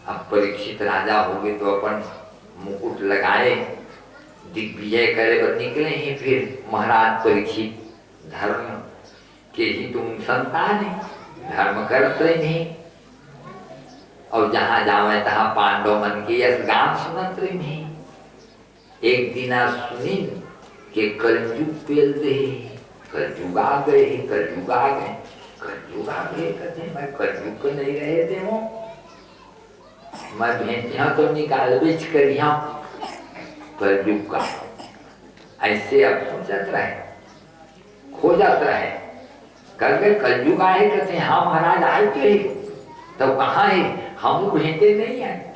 अब परीक्षित राजा हो गए तो अपन मुकुट लगाए, दिग्विजय करे पर निकले ही फिर महाराज परीक्षित धर्म के ही तुम संतान है, धर्म करते नहीं। और जहाँ जावे तहाँ पांडव मन के यश गान सुनत नहीं। एक दिन सुनी के कलयुग पेल दे, कलयुग आ गए, कलयुग आ गए, कलयुग आ गए कहते मैं कलयुग को नहीं रहे थे वो, मैं भेंटिया तो निकाल बेच करिया कलयुग का। ऐसे अब सोचत रहे, खोजत रहे, कर गए कलयुग आए कहते हाँ महाराज आए थे तो कहाँ है, हम भेंटे नहीं है,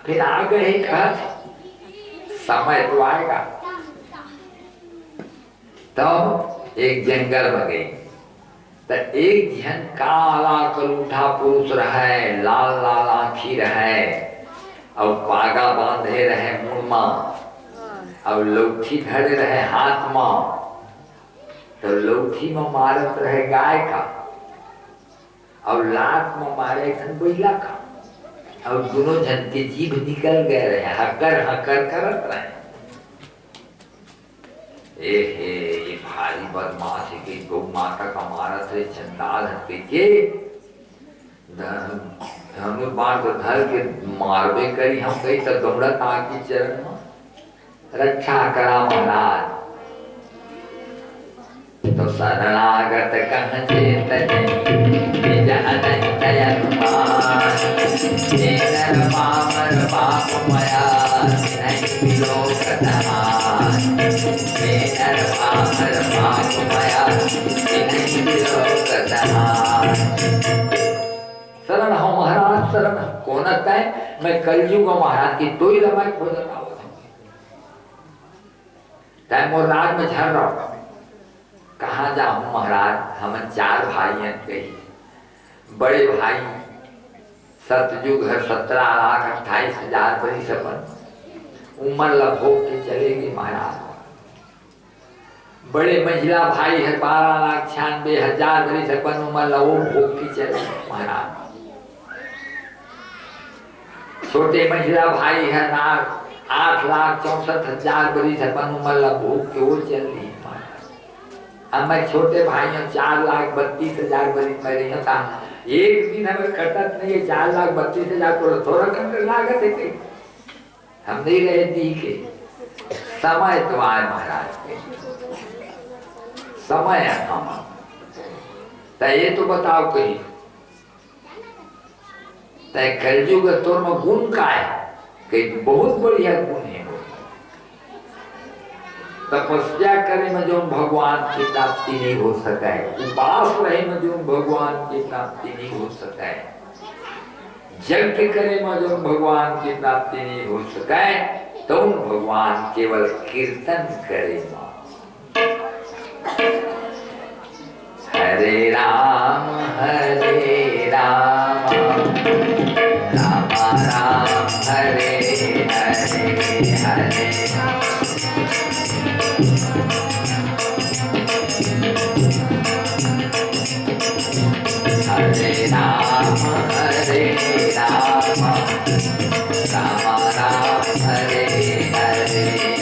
फिर आ गए कहते समय तो आएगा। तो एक जंगल में गई तो एक जन काला कलूठा पुरुष रहे, लाल लाल आँखी रहे और पागा बांधे रहे मुँह में और लौठी धरे रहे हाथ में, तो लौठी में मारत रहे गाय का और लात में मारे एक बैला का, और दोनों जन के जीभ निकल गए रहे, हकर हकर करत रहे। ये भारी बदमाश है कि गौ माता का मारत है, चंडाल हत्ते के धनुष बाण धर के मारबे करी हम कही तो दौड़त आके चरण में रक्षा करा महाराज। तो शरणागत कह चेत पामर पाप मया नहीं विलोकतमान, पामर पाप मया नहीं विलोकतमान। शरण हो महाराज शरण, कौन आता है मैं कलयुग महाराज की तो ही रमाई खोजता हूँ, टाइम और रात में झड़ रहा हूँ, कहाँ जाऊँ महाराज। हम 4 भाई हैं, कही बड़े भाई सतयुग है 17,28,000 बड़ी सपन उम्र लगभग के चलेगी महाराज। बड़े महिला भाई है 12,96,000 बड़ी सपन उम्र लगभग भोग की चलेगी महाराज। छोटे महिला भाई है 8,64,000 बड़ी सपन उम्र लगभग के वो चल रही महाराज। अब मैं छोटे भाई हैं 4,32,000 बड़ी मेरे यहाँ एक दिन हमें कटत नहीं है, 4,32,000 थोड़ा कम लागत है कि हम नहीं रहे दी के समय तो आए महाराज के समय है हम। तो ये तो बताओ कहीं तय कलयुग तोर में गुण का है कि बहुत बढ़िया गुण है। तपस्या करे में जो भगवान की प्राप्ति नहीं हो सका है, उपास रहे में जो भगवान की प्राप्ति नहीं हो सका है, यज्ञ करे में जो भगवान की प्राप्ति नहीं हो सका है, तो भगवान केवल कीर्तन करे। हरे राम राम राम हरे हरे हरे हरे राम राम राम हरे हरे हरे राम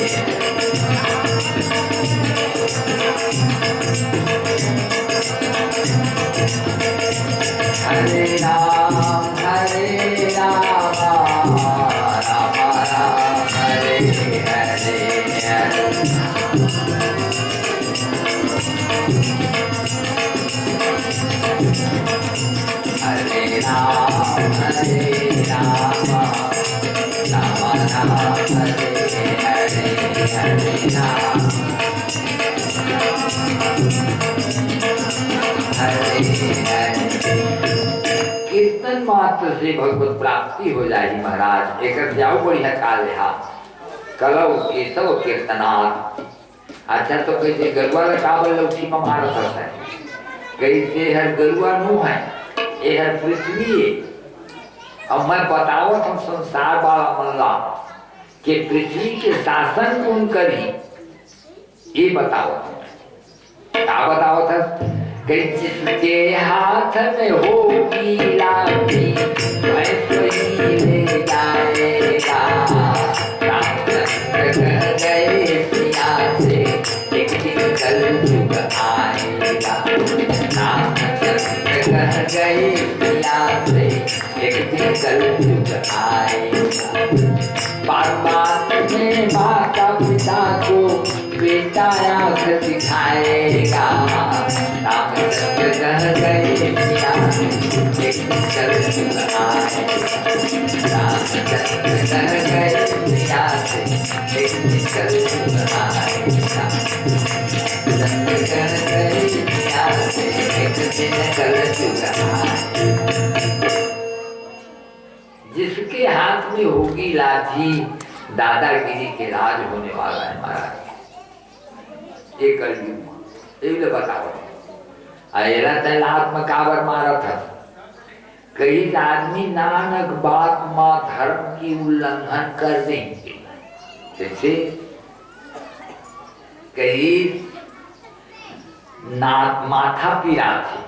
राम राम हरे हरे हरे राम राम हरे हरे हरे राम हरे हरे। कीर्तन मात्र से भगवत प्राप्ति हो जाएगी महाराज। एक जाओ बढ़िया काल रहा कलव केशव कीर्तनाथ। अच्छा तो कैसे गरुआ का काबल लौठी में मारा सकता है, कैसे हर गरुआ नु है ये हर पृथ्वी है। अब मैं बताओ तुम संसार वाला मल्ला कि पृथ्वी के शासन कौन करी, ये बताओ क्या बताओ था कि जिसके हाथ में होगी लाठी वैसे ही कल युग आएगा। बार बार में माता पिता को बेटा आँख दिखाएगा। रामचंद्र कह गए पिया एक कल युग आएगा। रामचंद्र कह गए पिया एक कल युग आएगा। चंद्र कह गए पिया एक दिन कल युग आएगा। जिसके हाथ में होगी लाठी दादागिरी के राज होने वाला है महाराज। ये कलयुग ये बताओ अला तैलात में काबर मारा था। कई आदमी नानक बात माँ धर्म की उल्लंघन कर देंगे। जैसे कई माथा पीड़ा थे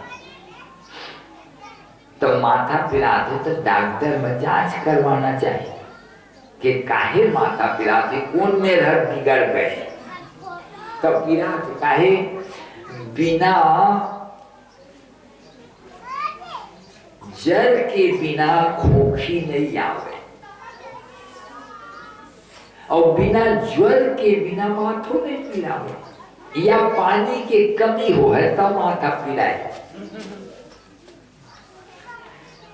तो माथा पिराते तो डॉक्टर में जांच करवाना चाहिए कि काहे माथा पिराते, कौन मेरा बिगड़ गए तो पिराते काहे। बिना जल के बिना खोखी नहीं आवे और बिना ज्वर के बिना माथो नहीं पिरावे या पानी के कमी हो है तो माथा पिराए।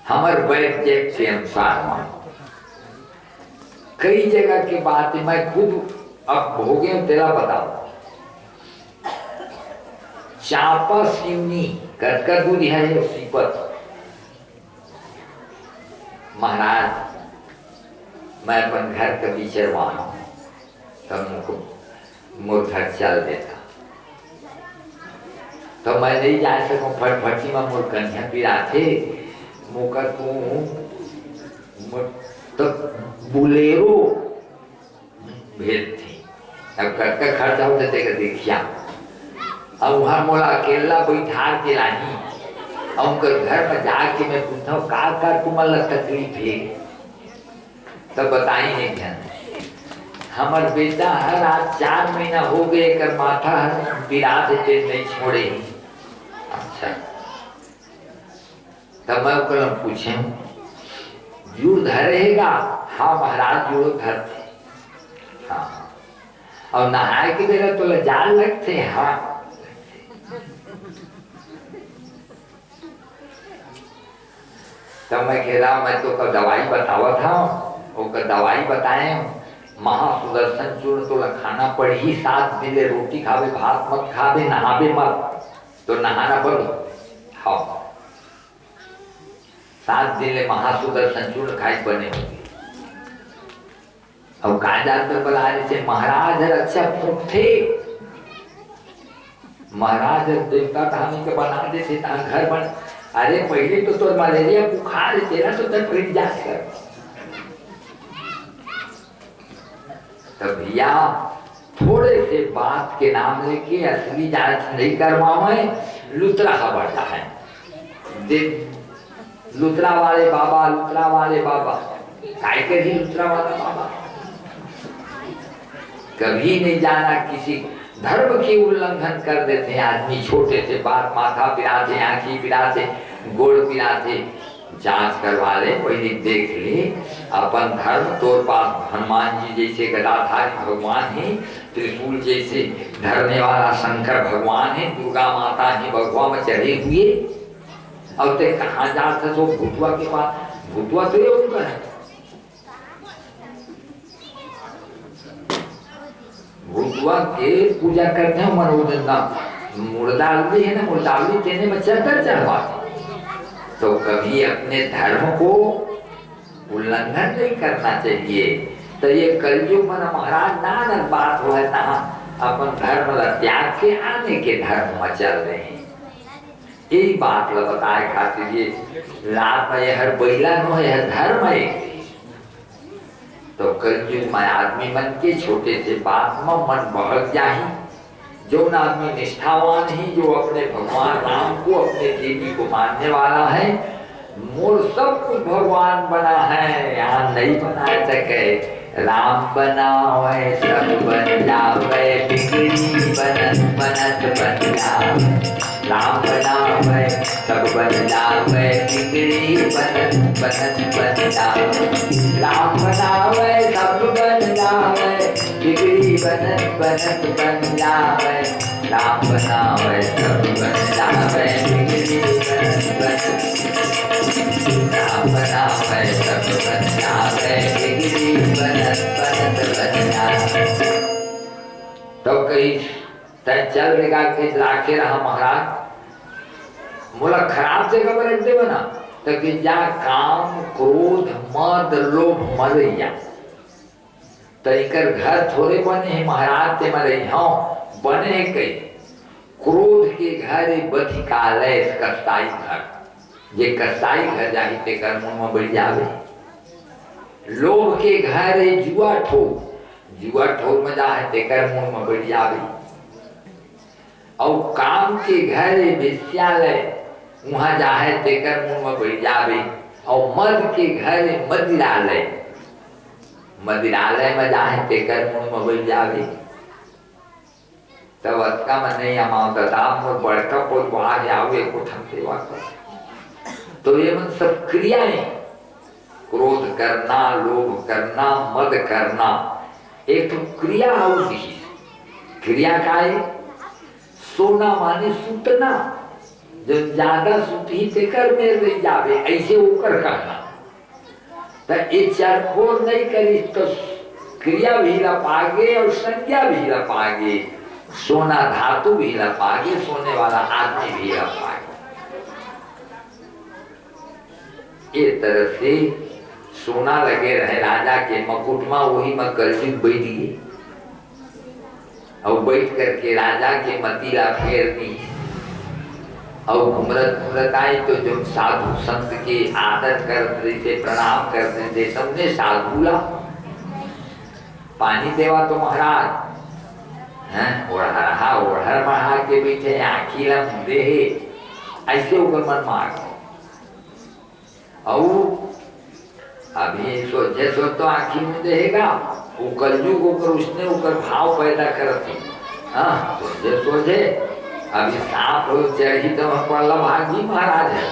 हमारे वैद्य के अनुसार कई जगह की बात है, मैं खुद अब हो गया तेरा बताओ। चापा सिवनी कटका दूध है सीपत महाराज, मैं अपन घर का पीछे वहां तब मुर्घर चल देता तो मैं नहीं जा सकूं। फटफटी में मुर्कन्या पिरा थे मुकर को तो बुलेरो भेज थी। अब करके खर्चा होते थे देखिया। अब वहाँ मोला अकेला बैठा के लाही और उनके घर में जाके मैं पूछता हूँ का तुम्हारा तकलीफ है तब बताई नहीं ध्यान। हमार बेटा हर आज 4 महीना हो गए कर माथा विराट नहीं छोड़े। अच्छा तब मैं कल पूछे जुड़ धरेगा। हाँ महाराज जुड़ धरते। हाँ और नहाए के बेरा तो जाल लगते। हाँ तब मैं कह रहा मैं तो का दवाई बतावा था वो का दवाई बताए महासुदर्शन चूर्ण तो खाना पड़ ही 7 दिन रोटी खावे भात मत खावे नहावे मत तो नहाना बंद। हाँ 7 दिन महासुदर्शन चूर्ण खाई बने होंगे। अब कायदार पर बुलाने से महाराज रक्षा थे। महाराज देवता कहानी के बना देते घर बन। अरे पहले तो मलेरिया बुखार तेरा तो तक फिर जांच कर। तो भैया थोड़े से बात के नाम लेके असली जांच नहीं करवावे लुतरा बढ़ता है। लुतरा वाले बाबा काय कर ही लुतरा वाला बाबा कभी नहीं जाना किसी धर्म की उल्लंघन कर देते हैं आदमी। छोटे से बात माथा पिराते आंखी पिराते गोड़ पिराते। जांच करवा ले पहले देख ले अपन धर्म। तोर पास हनुमान जी जैसे गदाधारी भगवान है, त्रिशूल जैसे धरने वाला शंकर भगवान है, दुर्गा माता ही भगवान में चढ़े हुए। और ते कहाँ जाते तो भूतवा के पास। भूतवा तो ये उनका है। भूतवा के पूजा करते हैं मनोरंजना मुर्दावली है ना, मुर्दावली तेने में चढ़कर चढ़वाते। तो कभी अपने धर्म को उल्लंघन नहीं करना चाहिए। तो ये कलयुग में महाराज नानक बात हुआ था अपन धर्म त्याग के आने के धर्म में चल रहे हैं। यही बात बताए खातिर ये रात में हर बैला नो है धर्म है। तो कलयुग में आदमी मन के छोटे से बात में मन बहक जाही। जो आदमी निष्ठावान ही जो अपने भगवान राम को अपने देवी को मानने वाला है, मोर सब कुछ भगवान बना है यहाँ नहीं बना सके। राम बनावे सब बन जावे बिगड़ी बनत बनत बन जावे। राम बनावे सब बन जावे, बिगड़ी बनत बनत बन जावे। राम बनावे सब बन जावे, बिगड़ी बनत बनत बन जावे। राम बनावे सब बन जावे, बिगड़ी बनत बनत। राम बनावे सब बन जावे, बिगड़ी बनत बनत बन जावे। तो कहीं चल लेगा के लाखे रहा महाराज, मोला खराब जगह पर रख दे बना तो कि जा काम क्रोध मद लोभ मरैया तरीकर घर थोड़े बने हैं महाराज ते मरे हाँ बने कई क्रोध के घर बधिकालय कसाई घर, जे कसाई घर जाहि ते कर मुंह में बढ़ जावे। लोभ के घर जुआ ठोक में जाहे ते कर मुंह में बढ़ जावे। और काम के घर वेश्यालय वहां जाहे तेकर मुंह में बढ़ जावे। और मद के घर मदिरालय में जाहे तेकर मुंह में बढ़ जावे। तब अतका मन नहीं अमावता मोर बड़का पोत बाहर आवे कोठम सेवा कर। तो ये मन सब क्रियाएं, क्रोध करना, लोभ करना, मद करना, एक तो क्रिया और क्रिया का है सोना माने सुतना, जब ज्यादा सुती तेकर में रह जावे ऐसे ऊपर कहना। तो ये चरखोर नहीं करी तो क्रिया भी लपागे और संज्ञा भी लपागे, सोना धातु भी लपागे, सोने वाला आदमी भी लपागे। ये तरह से सोना लगे रहे राजा के मकुट में, वही में कलयुग बैठ गए और बैठ करके राजा के मतीला फेर दी। और घुमरत आए तो जो साधु संत के आदर करते थे, प्रणाम करते थे, सबने साधुला पानी देवा तो महाराज हैं ओढ़र बढ़ा के बैठे आखिला मुंदे है ऐसे ऊपर मन मार। और अभी सोचे तो आखी मुंदे हैगा वो कलयुग ऊपर उसने ऊपर भाव पैदा करती। हाँ सोचे अभी सांप चढ़ी तो पड़ला भागी महाराज है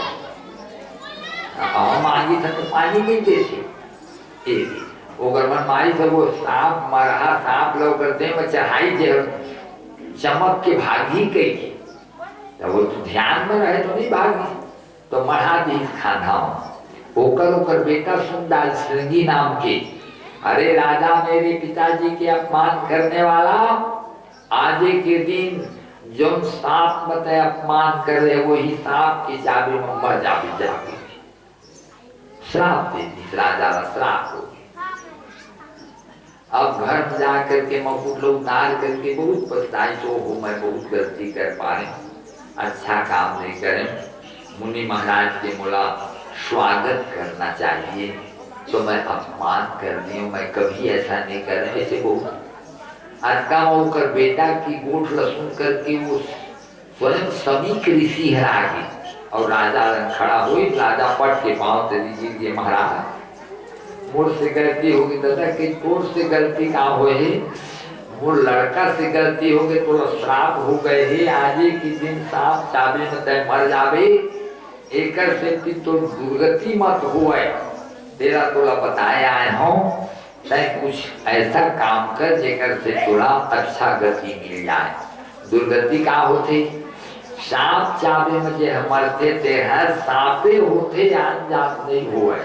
मांगी था तो पानी नहीं देते ओकर मन मारी था वो सांप मरहा सांप लोग करते में चढ़ाई जे चमक के भागी कही तो वो तो ध्यान में रहे तो नहीं भागी तो मरहा दी खाना ओकर बेटा सुंदर श्रृंगी नाम के। अरे राजा मेरे पिताजी के अपमान करने वाला, आज के दिन जो सांप मत अपमान कर रहे वही सांप की चाबी में मर जाबी श्राप दे दी राजा का श्राप हो। अब घर में जा करके मकुट लोग उतार करके बहुत पछताई तो हो मैं बहुत गलती कर पाए, अच्छा काम नहीं करें। मुनि महाराज के मोला स्वागत करना चाहिए तो मैं अपमान कर दी हूँ, मैं कभी ऐसा नहीं कर रहा। ऐसे बहुत अटका होकर बेटा की गोठ लसुन करके वो स्वयं समीक ऋषि है आगे और राजा खड़ा हुई। राजा पट के पाँव से दीजिए महाराज मोर से गलती होगी दादा कि तोर से गलती कहाँ हुए है, मोर लड़का से गलती हो गई तो श्राप हो गए है। आज के दिन सांप चाबी में तय मर जावे एकर से तो दुर्गति मत हुए। तेरा तोला बताया आए हूँ तय कुछ ऐसा काम कर जेकर से थोड़ा अच्छा गति मिल जाए। दुर्गति का होते सांप चाबे में जे मरते ते हर सांपे होते आन जात नहीं हुए।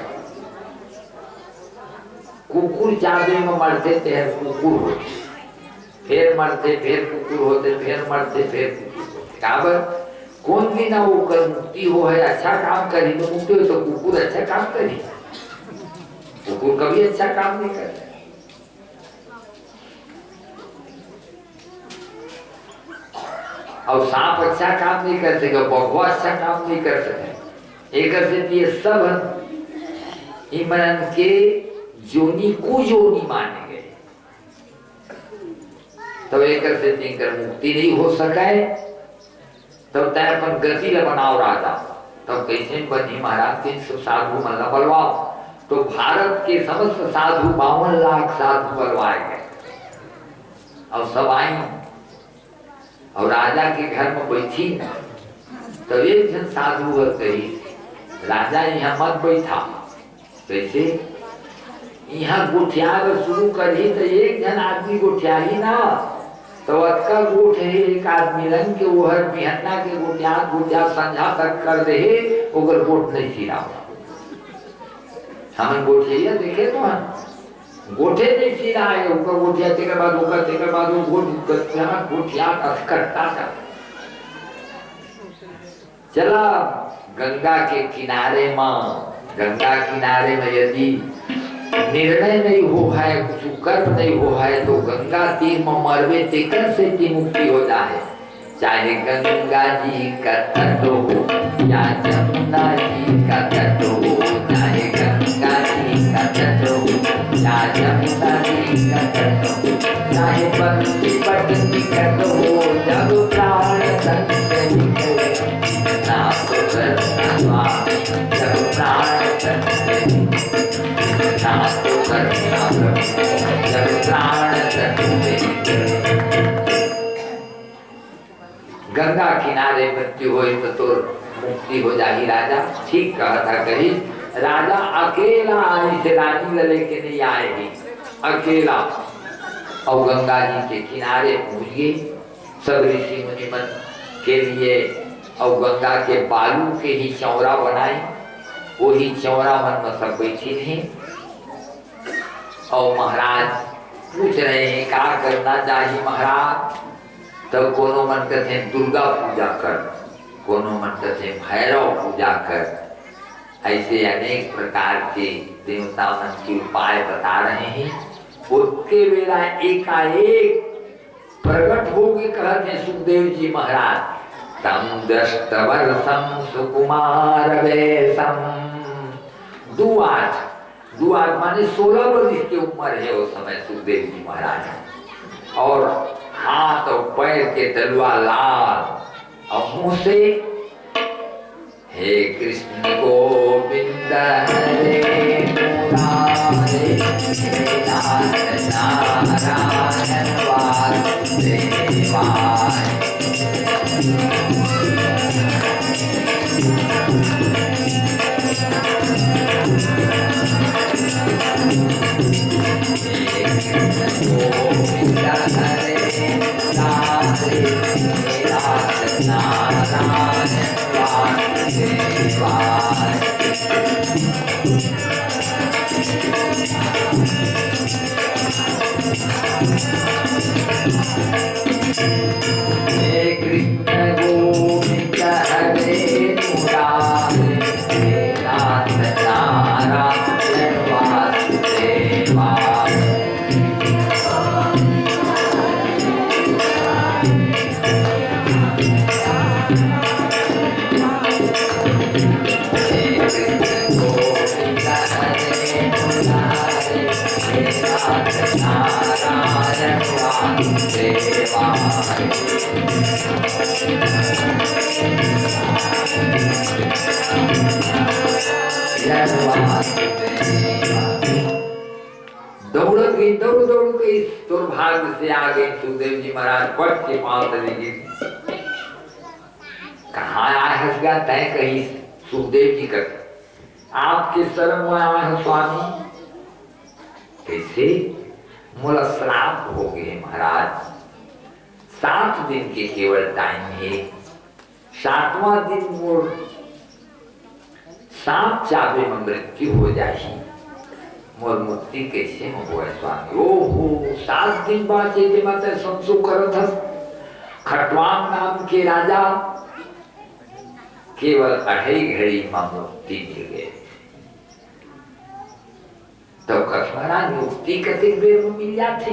कुकुर चाबे में मरते ते हर कुकुर होते, फिर मरते फिर कुकुर होते, फिर मरते फिर कुकुर होते। काबर कौन भी ना वो कर मुक्ति हो है, अच्छा काम करी तो मुक्ति हो। तो कुकुर अच्छा काम करी, कुकुर कभी अच्छा काम नहीं करता। और सांप अच्छा काम नहीं कर सके, बगवा अच्छा काम नहीं कर सके। एक ये सब ईमान के जोनी को जोनी माने गए। तब एक से तीन मुक्ति नहीं हो सके। तब तय अपन गति ल बनाओ राजा। तब कैसे बनी महाराज के सब साधु मल्ला बलवाओ। तो भारत के समस्त साधु 52 लाख साधु बलवाए गए और सब आई और राजा के घर में बैठी तो एक जन साधु और कही राजा यहाँ मत बैठा, कैसे यहाँ गोठियार शुरू करी तो एक जन आदमी गोठिया ही ना, तो अतका गोठ है एक आदमी रंग के वो हर बिहन्ना के गोठिया संझा तक कर दे ओकर गोठ नहीं सिरा। हम गोठिया देखे तो हम गोठे नहीं सिरा है ऊपर गोठिया तेकर बाद ओकर तेकर बाद वो गोठिया करता था। चला गंगा के किनारे में यदि निर्णय नहीं हो है, कुछ कर्म नहीं हो है, तो गंगा तीर में मरवे तेकर से की मुक्ति हो जाए। चाहे गंगा जी का तट हो या जमुना जी का तट हो, चाहे गंगा जी का तट हो या जमुना जी का तट हो, चाहे बंसी बटन निकट हो, जब प्राण तन से निकले ना तो करना स्वामी, जब प्राण तन से ना तो करना प्रभु, जब प्राण तन से निकले। गंगा किनारे मृत्यु हो तो मुक्ति हो जाएगी। राजा ठीक कहा था, कही राजा अकेला आने से रानी लले के नहीं आएगी, अकेला। और गंगा जी के किनारे पहुंच गए सब ऋषि मुनि मन के लिए, और गंगा के बालू के ही चौरा बनाए, वही चौरा मन में सब बैठी नहीं। और महाराज पूछ रहे हैं क्या करना चाहिए महाराज, तो कोनो मन कहते हैं दुर्गा पूजा कर, कोनो मन कहते हैं भैरव पूजा कर, ऐसे अनेक प्रकार के देवता मन के उपाय बता रहे हैं। उसके बेला एकाएक प्रकट हो गए कहते हैं सुखदेव जी महाराज, तम दष्टवर्षम सुकुमार वेशम, दुआज माने 16 वर्ष की उम्र है उस समय सुखदेव जी महाराज, और हाथ और पैर के तलवा लाल, और मुंह से हे कृष्ण गोविंद हरे मुरारे, हे नारायण वासुदेवाय। दौड़ गई दुर्भाग्य से आ गई सुखदेव जी महाराज, पट के पांव चले गए। कहाँ आया है तय कही सुखदेव जी कर आपके शरण में आया है स्वामी, कैसे मोला श्राप हो गए महाराज, 7 दिन के केवल टाइम है, 7वां दिन मोर सांप चाबे में मृत्यु हो जाए, मोर मुक्ति कैसे हो स्वामी। ओहो 7 दिन बाद जे माते संसो करत हस, खटवांग नाम के राजा केवल 2.5 घड़ी में मुक्ति मिल गए। तो कसमरा मुक्ति कते बेर में मिल जाती,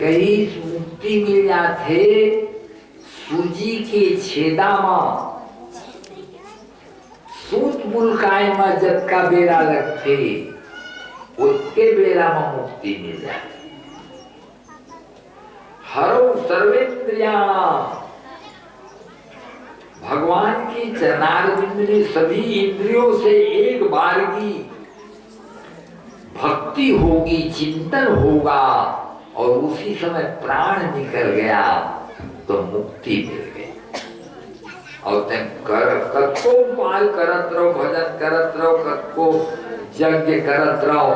कहीं मुक्ति मिल जाते सूजी के छेदा में, सूत बुलकाय में जब का बेरा लगते उसके बेरा में मुक्ति मिल जाती। हरो सर्वेंद्रिया, भगवान की चरणारविंद में सभी इंद्रियों से एक बार की भक्ति होगी, चिंतन होगा, और उसी समय प्राण निकल गया तो मुक्ति मिल गई। और ते कर कतको पाल करत रहो, भजन करत रहो, कतको यज्ञ करत रहो,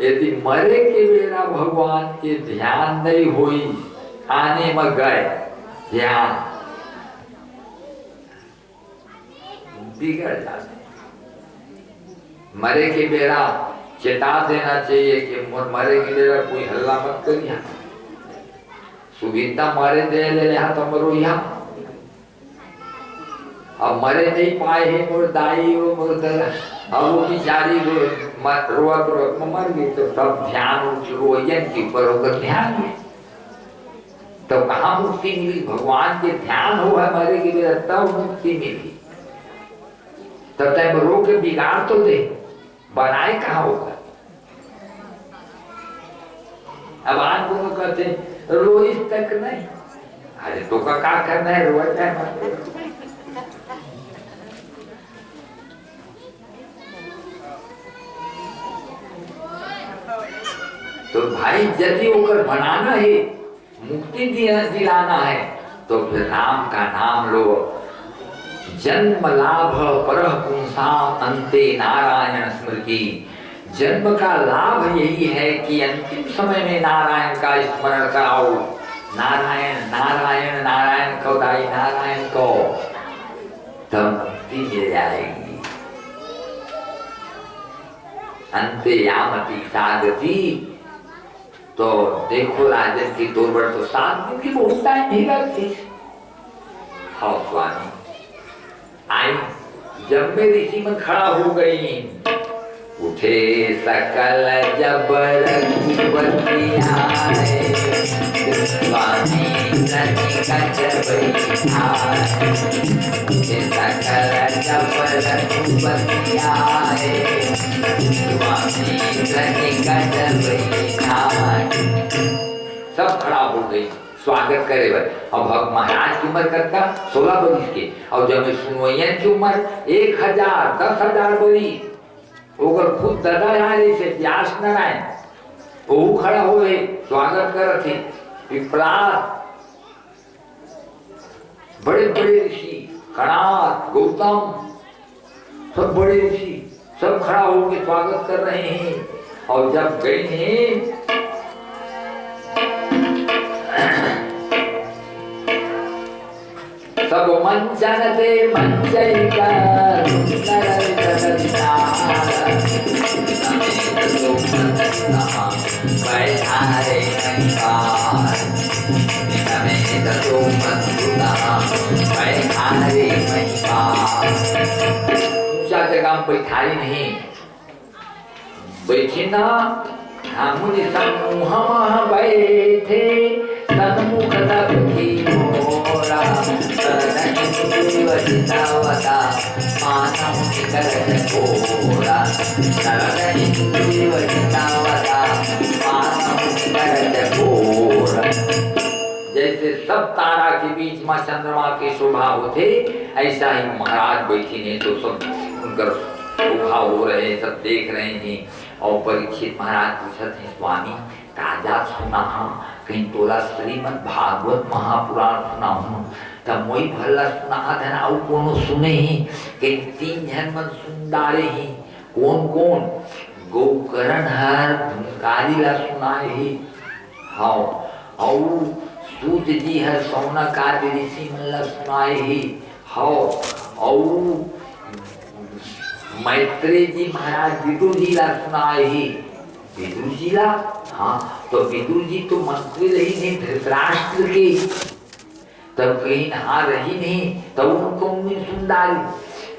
यदि मरे के बेरा भगवान के ध्यान नहीं हुई, आने में गए ध्यान बिगड़ जाते। मरे के बेरा चेता देना चाहिए कि मरे के बेरा कोई हल्ला मत करिया, सुविधा मरे दे ले तो मरो यहाँ। अब मरे नहीं पाए है मोर दाई वो मोर दला, अब वो बिचारी रोत रोत मर गई, तो सब ध्यान रोयन के ऊपर होकर ध्यान है, तो कहाँ मुक्ति मिली? भगवान के ध्यान हो है मरे के बेरा तब मुक्ति मिली। तब तक रो के बिगाड़ तो दे, बनाए कहाँ होगा? अब आज को कहते रोइस तक नहीं, अरे तो का क्या करना है, रोआ जाए मत। तो भाई यदि होकर बनाना है, मुक्ति दिलाना है, तो फिर राम का नाम लो। जन्म लाभ परः पुंसाम अन्ते नारायण स्मृति। जन्म का लाभ यही है कि अंतिम समय में नारायण का स्मरण कराओ। नारायण नारायण नारायण को दाई नारायण को, तब मुक्ति मिल जाएगी। अंते यामति सागति। तो देखो राजन की 2 वर्ष तो 7 दिन की बहुत टाइम नहीं लगती। हाँ स्वामी आई, जब में ऋषि में खड़ा हो गई, उठे सकल जब रघुपति आए, स्वामी रघुपत बैठाए। उठे सकल जब रघुपति आए, स्वामी रघुपत बैठाए। सब खड़ा हो गई स्वागत करे बर। और भक्त महाराज की उम्र करता 16 बरिस के, और जब सुनवैयन की उम्र 1000 10,000 बरिस, ओकर खुद दादा आए से व्यास नारायण वो खड़ा हो गए स्वागत करत थे। पिपलाद बड़े बड़े ऋषि, कणाद, गौतम, सब बड़े ऋषि सब खड़ा होकर स्वागत कर रहे हैं। और जब गए हैं सब मंचन ते मंचई कर बैठारे ऊंचा जगह बैठारी नहीं, बैठे ना हम समूह बैठे, सन्मुख सबकी मोरा, वचितावता मानव निकट घोरा, वचितावता मानव निकट घोरा। जैसे सब तारा के बीच में चंद्रमा के शोभा होते, ऐसा ही महाराज बैठे ने तो सब उनकर शोभा हो रहे, सब देख रहे हैं। और परीक्षित महाराज पूछते हैं, स्वामी काजा सुना कहीं तोला श्रीमद् भागवत महापुराण सुना हूँ, तब मोई भला सुना था ना, कोनो सुने ही कहीं 3 जन मन सुन डाले ही। कौन कौन? गोकर्ण हर धुनकारी ला सुनाए ही, हाँ, और सूत जी हर सौनकादि ऋषि मन ला सुनाए ही, हाँ, और मैत्रेय जी महाराज विदुर जी ला सुनाए ही। विदुर जी ला, हाँ, तो विदुर जी तो मंत्री रही नहीं धृतराष्ट्र के, तब कहीं नहा रही नहीं, तब उनको उम्मीद सुन डाली।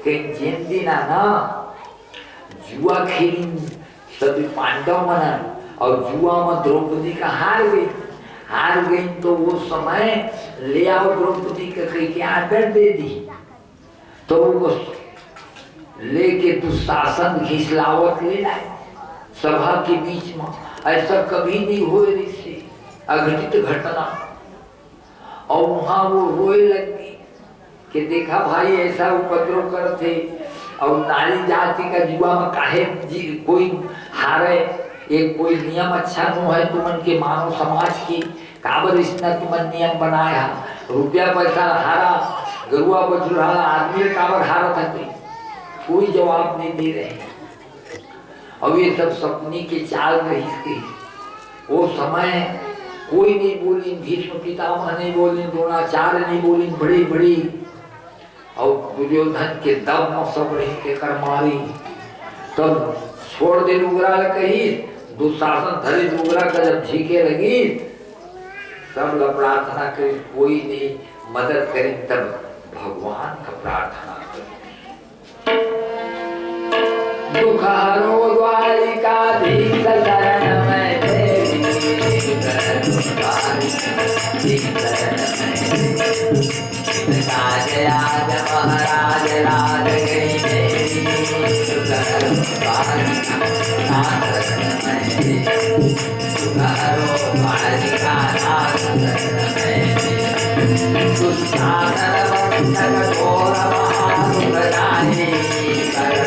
कहीं जेन दिन ना जुआ खेली सभी पांडव मन, और जुआ में द्रौपदी का हार गई, तो वो समय ले आओ द्रौपदी का कहीं के आदर दे दी, तो वो लेके दुशासन घिसलावत ले लाए सभा के बीच में। ऐसा कभी नहीं हुए ऋषि, अघटित घटना। और वहां वो रोए लगी कि देखा भाई ऐसा उपद्रव करते, और नारी जाति का जुआ में काहे कोई हारे, एक कोई नियम अच्छा न है तुमन के मानव समाज की, काबर इतना तुमन नियम बनाया, रुपया पैसा हारा, गरुआ बछड़ा आदमी काबर हारत है, कोई जवाब नहीं दे रहे। अब ये सब सपनी के चाल रही थी। वो समय कोई नहीं बोली, भीष्म पितामह नहीं बोली, द्रोणाचार्य नहीं बोली, बड़ी बड़ी और दुर्योधन के दम में सब रही के कर मारी। तब छोड़ दे लुगरा कही, दुशासन धरी लुगरा का जब झीके लगी, सब लोग प्रार्थना करे, कोई नहीं मदद करे। तब भगवान का प्रार्थना करे, दुख हरो द्वारिकाधीश शरण में तेरी, राज राज महाराज राज गई मेरी, दुख हरो द्वारिकानाथ शरण में, दुख हरो द्वारिकानाथ शरण में, दुष्टासन घोर महारुग्णाई कर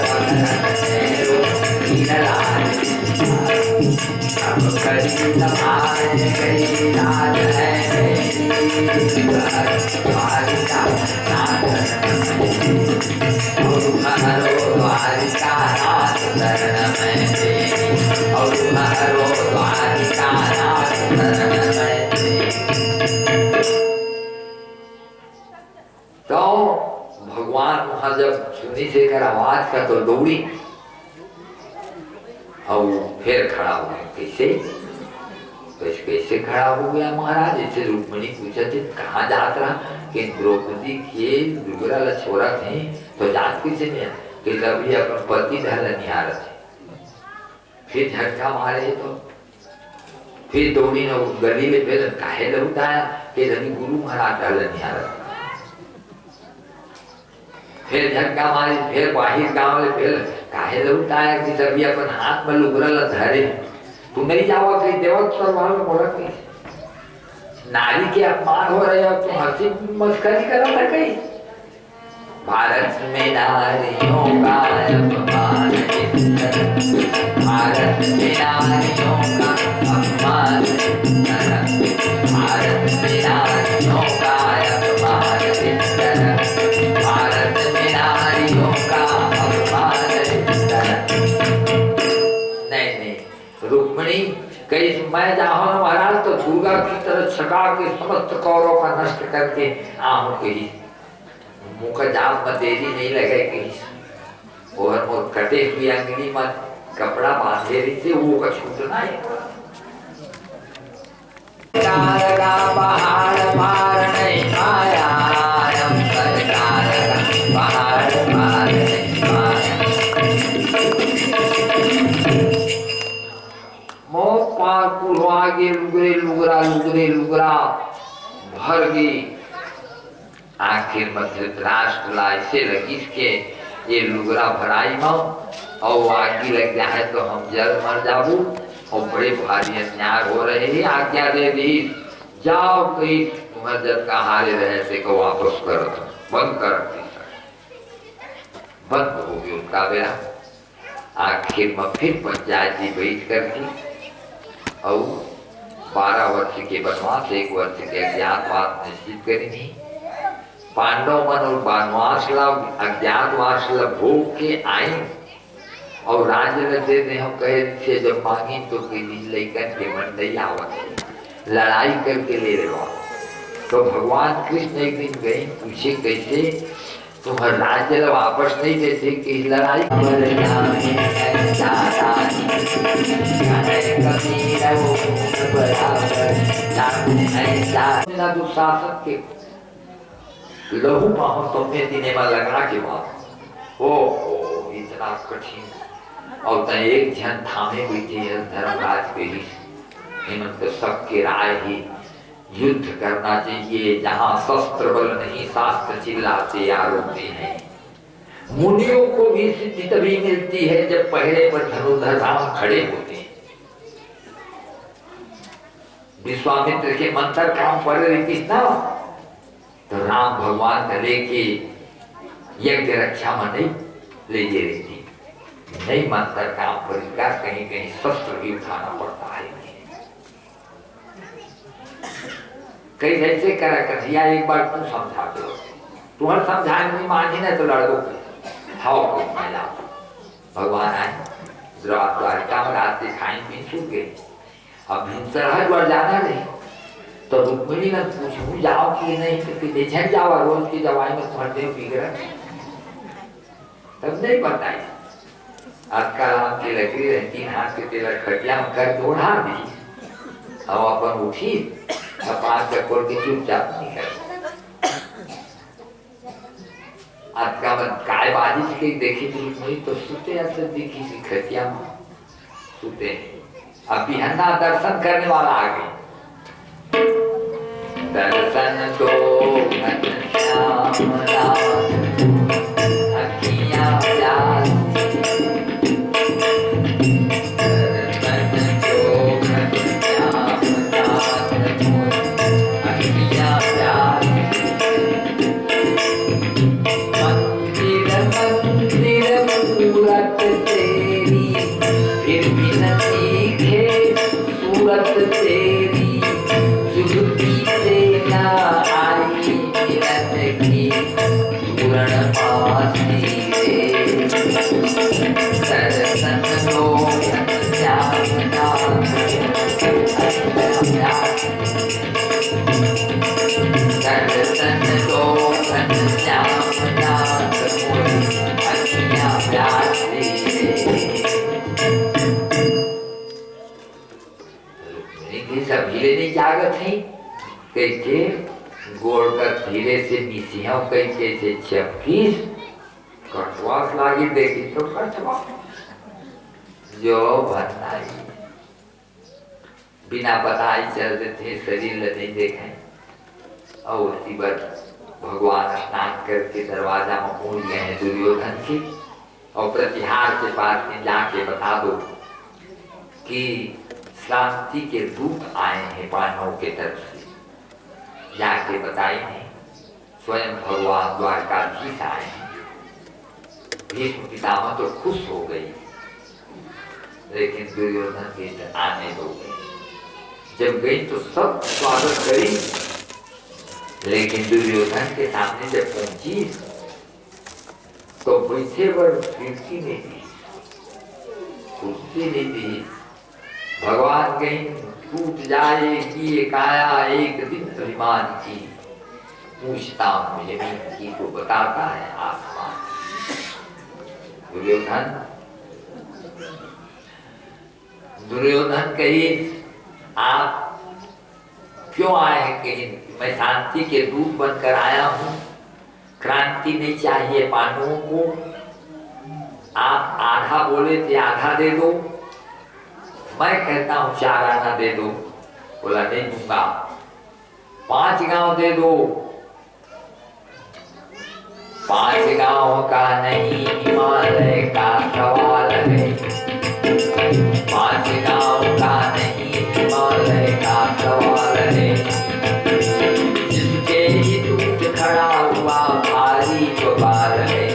अब करी तुम्हारे गई राज है मेरी, द्वारिका नाथ और हरो द्वारिका नाथ शरण में तेरी, और हरो द्वारिका नाथ शरण में तेरी। तो भगवान वहां जब सुनी से कर आवाज का तो दौड़ी और फिर खड़ा हो गया। कैसे कैसे खड़ा हो गया महाराज? जैसे रुक्मिणी पूछा थे कहाँ जात रहा कि द्रौपदी के दुर्गा छोरा थे तो जात किसे नहीं कि तभी अपन पति ढल निहार थे। फिर झटका मारे तो फिर दौड़ी न गली में फिर काहे लौटाया कि रवि गुरु महाराज ढल निहार। फिर झटका मारे फिर बाहर गाँव में फिर काहे लौटाया कि तभी अपन हाथ में लुगरा धरे। तू नहीं जावा कहीं देवत सरवाल में बोला कहीं नारी के अपमान हो रहे हो, तुम हंसी मस्करी करो था कहीं। भारत में नारियों का अपमान, भारत में नारियों का अपमान, भारत में नारियों का अपमान, भारत में नारियों का अपमान। नहीं रुक्मिणी कई मैं जाऊँ ना महाराज तो दुर्गा की तरह छका के समस्त कौरों का नष्ट करके आऊँ कहीं, मुँह का जाप में देरी नहीं लगे कहीं। और वो कटे हुई अंगली में कपड़ा बांधे रही थे वो का छूटना है। पहाड़ पार नहीं पाया, पहाड़ पार नहीं पाया। मोह पार पुलवा गे लुगरे लुगरा लुगरे लुगरा भर गई। आखिर में धृतराष्ट्र ला ऐसे लगी के ये लुगरा भराई में और आगे लग गया है तो हम जल मर जाबू और बड़े भारी अन्याय हो रहे हैं। आज्ञा दे दी जाओ कहीं तुम्हें जल का हारे रहे थे को वापस करो, बंद कर। बंद हो गई उनका बेरा। आखिर में फिर पंचायत जी बैठ करती और 12 वर्ष के वनवास 1 वर्ष के अज्ञातवास निश्चित करेंगी। पांडव मन और वनवास ला अज्ञातवास ला भोग के आई और राज्य न दे हम कहे थे जब मांगी तो लेकर के मन नहीं आवत, लड़ाई करके ले रहे। तो भगवान कृष्ण एक दिन गए पूछे कैसे तुम्हारा राज्य वापस नहीं देते कि लड़ाई दुशासन के लहू बाहों तुमने दिने में लगा के बाद ओ इतना कठिन और तय एक जन थामे बैठे धर्मराज पे ही हेमंत सबके राय ही युद्ध करना चाहिए, जहाँ शस्त्र बल नहीं शास्त्र चिल्लाते आरोपते हैं। मुनियों को भी सिद्धि तभी मिलती है जब पहले पर धनुर्धर राम खड़े होते हैं। विश्वामित्र के मंत्र काम पर ना तो राम भगवान करे कि यज्ञ रक्षा में नहीं ले रहती, नहीं मंत्र काम पर कहीं कहीं शस्त्र भी उठाना पड़ता है। कई ऐसे करा कन्हैया एक बार तू समझा दो तुम्हारे समझाने नहीं मानी ना तो लड़ो हाओ को महिला भगवान आए द्वारका में रात से खाइन पीन सूख गए। अब हिंसराज बढ़ जाना नहीं तो रुक्मिणी ने पूछूं जाओ कि नहीं तो कि झट जाओ रोज की दवाई में फटते हो बिगड़ तब नहीं पता है। आज का राम की लकड़ी रहती हाथ के तिलक खटिया में कर दौड़ा दी अब अपन उठी अब 5 चक्कर के चुपचाप निकल। आज का मन काय बाजी के देखी थी रुक्मिणी तो सुते ऐसे दिखी सी खटिया में सुते। अब बिहन्ना दर्शन करने वाला आ गई। दर्शन दो घनश्याम राम अखियां प्यास नहीं जागत है कैसे गोड़ कर धीरे से मिसिया कैसे से चपकीस कटवास लागी देखी तो कटवा जो भरनाई बिना बताई चलते थे शरीर लते देखे और उसी पर भगवान स्नान करके दरवाजा में पहुंच गए हैं दुर्योधन के और प्रतिहार के पास में जाके बता दो कि शांति के दूत आए हैं पांडवों के तरफ से। जाके बताए हैं स्वयं भगवान द्वारकाधीश आए हैं। भीष्म पितामह तो खुश हो गई लेकिन दुर्योधन के आने दो गई। जब गई तो सब स्वागत करी लेकिन दुर्योधन के सामने जब पहुंची तो बैठे पर खिड़की नहीं दी कुर्सी नहीं दी। भगवान कहीं टूट जाएगी ये काया एक दिन अभिमान की पूछता हूँ जमीन की तो बताता है आसमान। दुर्योधन कही आप क्यों आए हैं? कहीं मैं शांति के दूत बनकर आया हूँ। क्रांति नहीं चाहिए पांडवों को। आप आधा बोले थे आधा दे दो। मैं कहता हूँ 4 आना दे दो। बोला नहीं दूंगा। 5 गांव दे दो। 5 गांव का नहीं हिमालय का सवाल है। 5 गांव का नहीं हिमालय का सवाल है। जिसके ही दूत खड़ा हुआ भारी बवाल है।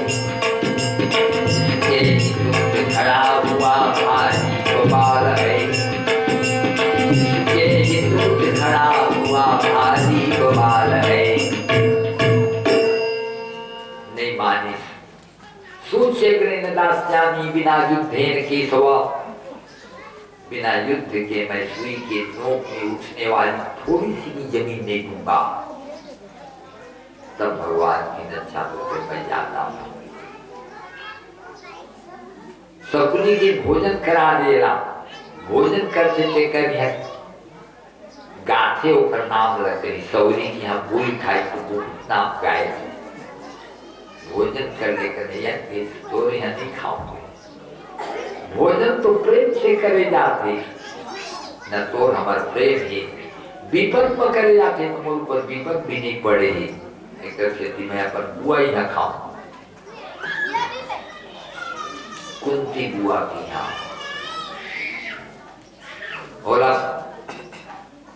जिसके ही दूत खड़ा हुआ भारी बवाल है। जिसके ही दूत खड़ा हुआ भारी बवाल है। नहीं माने सूचे दास्यामी बिना युद्धेन केशव। बिना युद्ध के मैं सुई के नोक में उठने वाली थोड़ी सी भी जमीन नहीं दूंगा। तब भगवान की रक्षा करके मैं जाता हूँ। सकुनी की भोजन करा देला। भोजन करते थे कभी गाथे ऊपर नाम लगते सौरी की हम पूरी खाई तो बहुत नाम गाए। भोजन कर लेकर तो यहाँ नहीं खाओगे। भोजन तो प्रेम से करे जाते न तो हमारे प्रेम ही विपद में करे जाते तो ऊपर विपद भी नहीं पड़े ही। एक खेती में अपन बुआ ही न खाऊं। कुंती बुआ की यहाँ बोला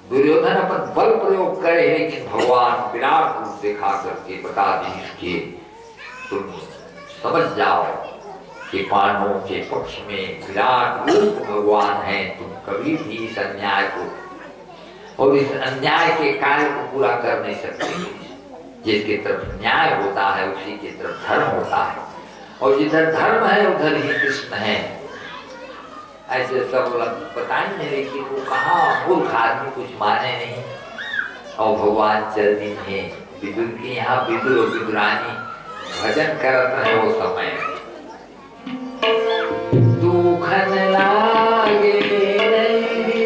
दुर्योधन अपन बल प्रयोग करे लेकिन भगवान विराट रूप दिखा करके बता दीजिए तुम समझ जाओ कि पांडवों के पक्ष में विराट रूप भगवान है। तुम कभी भी इस अन्याय को और इस अन्याय के कार्य को पूरा कर नहीं सकते। जिसकी तरफ न्याय होता है उसी की तरफ धर्म होता है, और जिधर धर्म है उधर ही कृष्ण है। ऐसे सब लोग बताएंगे, लेकिन वो कहाँ, मूर्ख आदमी कुछ माने नहीं। और भगवान चल दिए विदुर के यहाँ, विदुर और विदुरानी भजन करत रहे वो समय। दुखन लागे नहीं,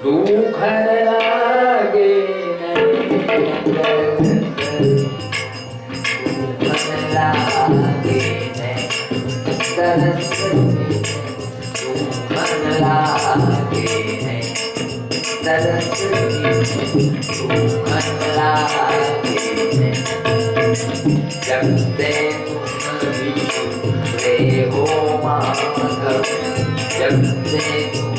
दुखन लागे नहीं, दुखन लागे नहीं, तरस दुखन लागे नहीं, तरस दुखन लागे नहीं। जब से तुम विछुड़े हो माधव, जब से तुम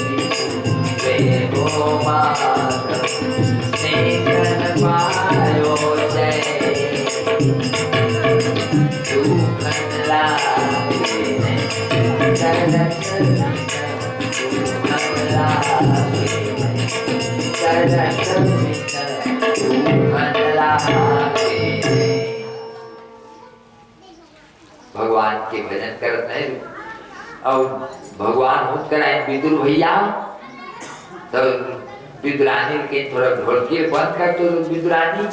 विछुड़े हो माधव, देखन पायो जय, दुखन लागे नहीं, तरस दुखन लागे नहीं, तरस दुखन लागे। भगवान के भजन करते हैं। और भगवान होकर आए विदुर भैया, तो विदुरानी के थोड़ा ढोलकी बंद कर, तो विदुरानी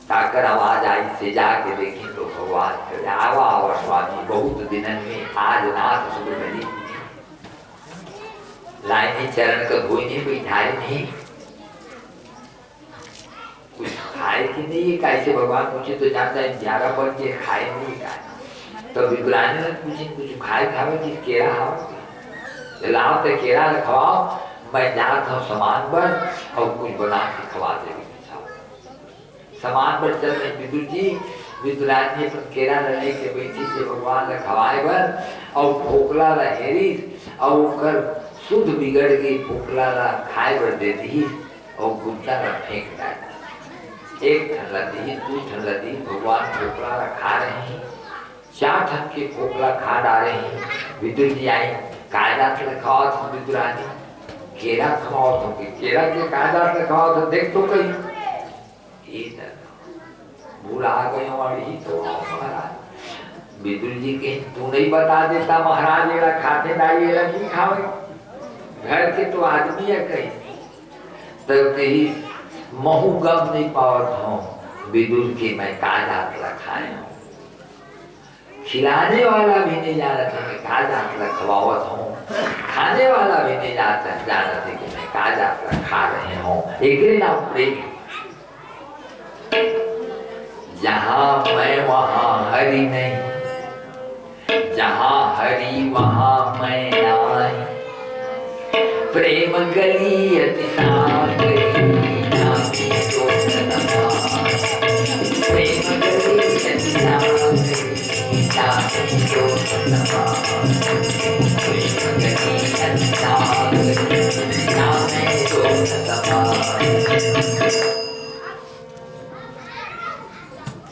ताकर आवाज आई से जाके देखी तो भगवान कर आवा आवा स्वामी, बहुत दिनन में आज नाथ सुख मिली, लाइनी चरण का धोई नहीं, बैठाई नहीं, कुछ खाए कि नहीं, कैसे भगवान पूछे तो जानता है 11 बन के खाए नहीं खाए। तो विदुरानी ने पूछे कुछ खाए खावे कि केरा खाओ, लाओ तो केरा खवाओ, मैं जाता हूँ सामान पर और कुछ बना के खवा देगी। सामान पर चल रहे विदुर जी, विदुरानी पर केरा लड़ने के बैठी से भगवान ने खवाए बर, और फोकला लहेरी और उकर शुद्ध बिगड़ गई, फोकला ला खाए बर दे दी और गुप्ता ला फेंक डाली। एक ठन लदी, 2 ठन लदी, भगवान फोकला ला खा रहे हैं, 4 ठन के फोकला खा डाले हैं। विदुर जी आई, कायदा से खाओ था विदुरानी, केरा खाओ तो केरा के कायदा से खाओ तो देख तो कहीं भूला गए और ही तो महाराज। विदुर जी के तू नहीं बता देता महाराज ये खाते ना, ये नहीं खाओगे, घर के तो आदमी है कहीं, तब ही महू गम नहीं पावत हूँ विदुर की मैं कायदा खाए हूँ, खिलाने वाला भी नहीं जाना था मैं कायदा खवावत हूँ, खाने वाला भी नहीं जाता जाना था कि मैं कायदा खा रहे हूँ। एक नाम प्रेम, जहाँ मैं वहाँ हरि नहीं, जहाँ हरि वहाँ मैं नहीं, प्रेम गली अति सागरी, प्रेम गली अति सागरी,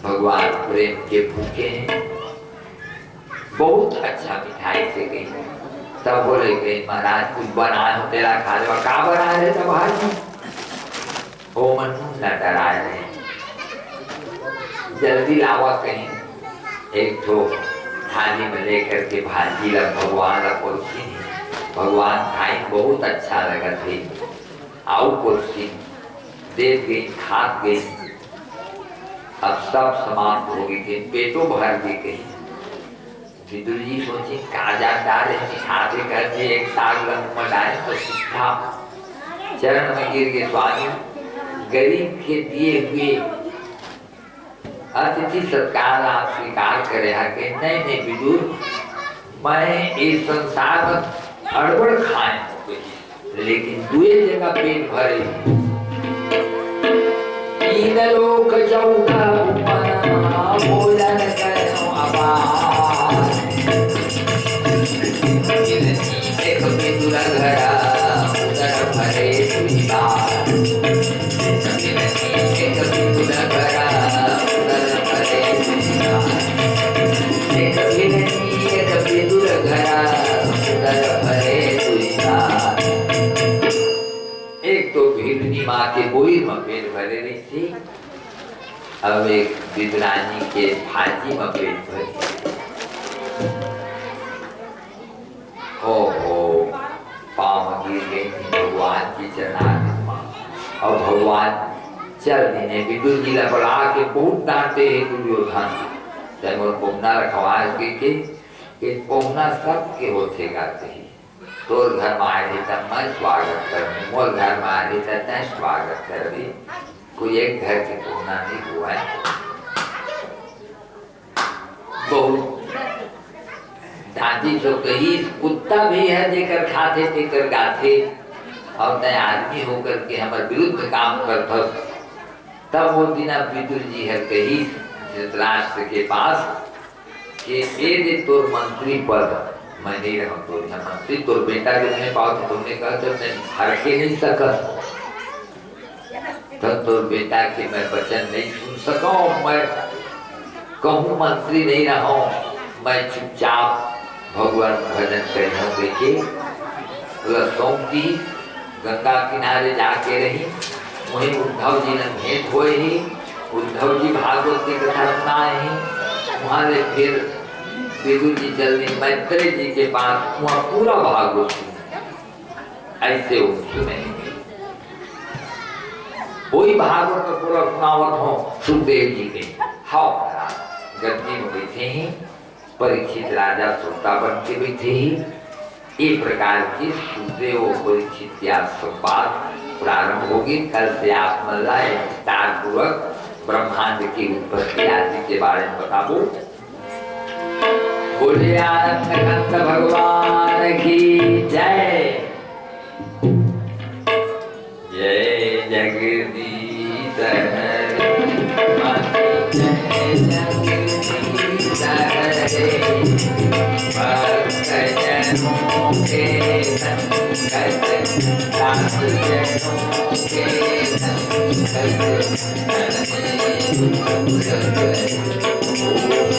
भगवान प्रेम के भूखे हैं। बहुत अच्छा मिठाई से गई, तब बोले गई महाराज कुछ बनाए हो तेरा खा लो, का बनाए रहे तब भाई ओ मन न डराए रहे, जल्दी लावा कहीं, एक तो थाली में लेकर के भाजी ला भगवान ला परोसी, भगवान खाई बहुत अच्छा लगा थे, आओ परोसी दे गई, खा गई, अब सब समाप्त हो गई थी, पेटों भर भी गई। विदुर जी सोचे काजा डाले खाते करके एक साग लंबा डाले तो सीधा चरण में गिर गए। स्वामी गरीब के दिए हुए अतिथि सत्कार आप स्वीकार करे के नहीं नहीं विदुर, मैं इस संसार में अड़बड़ खाए लेकिन दुए जगह पेट भरे, 3 लोक 14 भुवन भोजन करो अपार, एक विदुर घरा उदर भरे दुईबार, एक विदुर घरा उदर भरे दुईबार, एक विदुर घरा उदर भरे दुईबार। एक तो भीलनी माँ के बोई में पेट भरे रही थी, अब एक विद्रानी के फांसी में पेट भरी। ओहो, पाँव गिर गई भगवान की चरणारविंद में। और भगवान चल दिने विदुर जी बढ़ा के बहुत डांटे है दुर्योधन। जब वो पोहना रखवा के पोहना सबके होते गाते ही। तोर घर में आए थे तब मैं स्वागत कर, मोर घर में आए थे तब मैं स्वागत कर दी। कोई एक घर के पोहना नहीं हुआ है। बहुत दादी तो कही कुत्ता भी है देकर खाते देकर गाते। और नए आदमी होकर के हमारे विरुद्ध काम करता। तब वो दिन विदुर जी है कही धृतराष्ट्र के पास कि यदि तोर मंत्री पद मैं नहीं रहूं तो मंत्री तोर बेटा जब नहीं पाओ तो तुमने कहा तो मैं हर के नहीं सकत। तब तोर बेटा के मैं वचन नहीं सुन सका। मैं कहूँ मंत्री नहीं रहा, मैं चुपचाप भगवान भजन कर रहा हूँ। देखिए सोमती गंगा किनारे जाके रही, वहीं उद्धव जी ने भेंट हुए ही। उद्धव जी भागवत की कथा सुनाए ही। वहाँ से फिर विदुर जी चलने मैत्रेय जी के पास, वहाँ पूरा भागवत ऐसे वो सुने। वही भागवत का पूरा सुनावत हो सुखदेव जी के। हाँ गद्दी में बैठे ही, परीक्षित राजा श्रोता बन के बैठे ही। एक प्रकार की सुखदेव परीक्षित या संवाद प्रारंभ होगी। कल से आप मल्लाए विस्तार पूर्वक ब्रह्मांड की उत्पत्ति आदि के बारे में बताबो। बोले आनंद कंत भगवान की जय। जय जगदीश हरे, जय जगदीश हरे। भक्तजनों के संकट, दास जनों के संकट,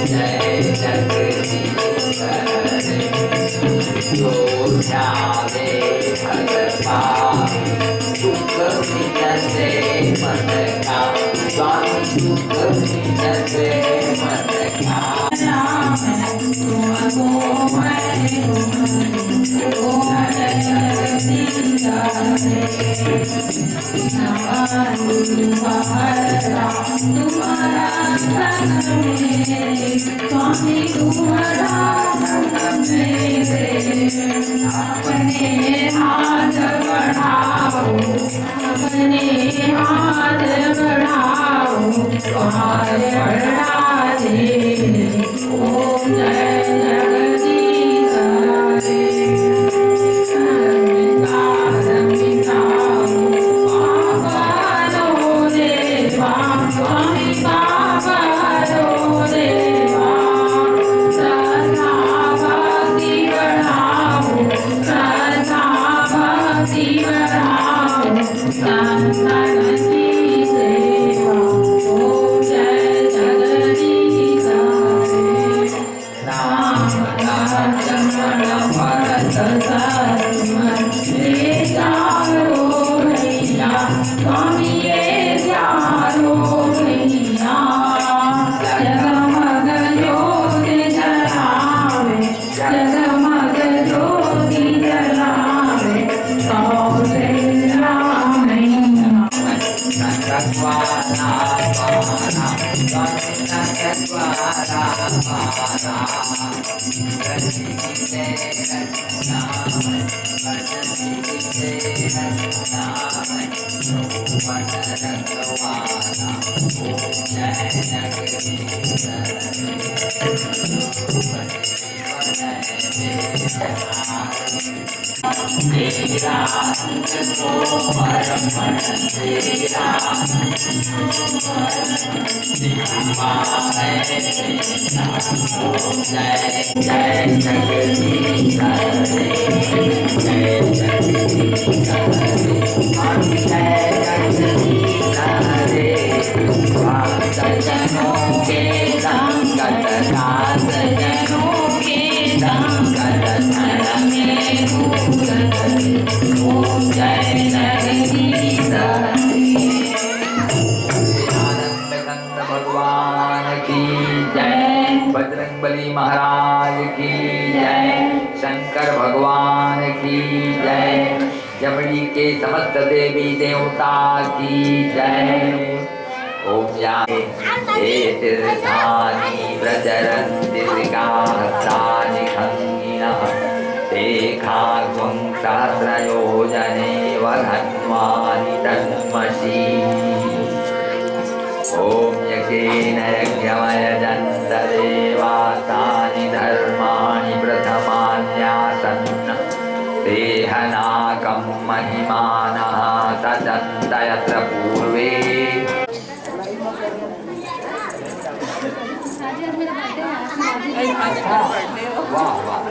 जय जगदीश हरे। जो ध्यावे भगवान दुख मिटते मन का, स्वामी दुख मिटते मन का। स्वामी तुम्हारा अपने हाथ बढ़ाओ, अपने हाथ बढ़ाओ, तुम्हारे बढ़ा दे। ओम जय जगदीश हरे। स्वामी बाबा रो देवा, श्रद्धा भक्ति बढ़ाओ, श्रद्धा भक्ति बढ़ाओ, संतन की सेवा। ओम जय जगदीश हरे। राम लक्ष्मण भरत शत्रुघ्न ये चारों भैया, स्वामी ये चारों भैया। जगमग ज्योति जलावे, जगमग ज्योति जलावे, कौशल्या मैया। शंकर भगवान की जय। जमनी के समस्त देवी देवता की जय। ओम यानि तीर्थानि प्रचरन्ति त्रिकाहस्राणि खङ्गिनः ते खाग्वं सहस्रयोजने वधन्वानि तन्मसि। ओम यज्ञेन यज्ञमयजन्त देवातानि धर्माणि प्रथमान्यासन् देहनाकं महिमानः सचन्त यत्र पूर्वे। वाह वाह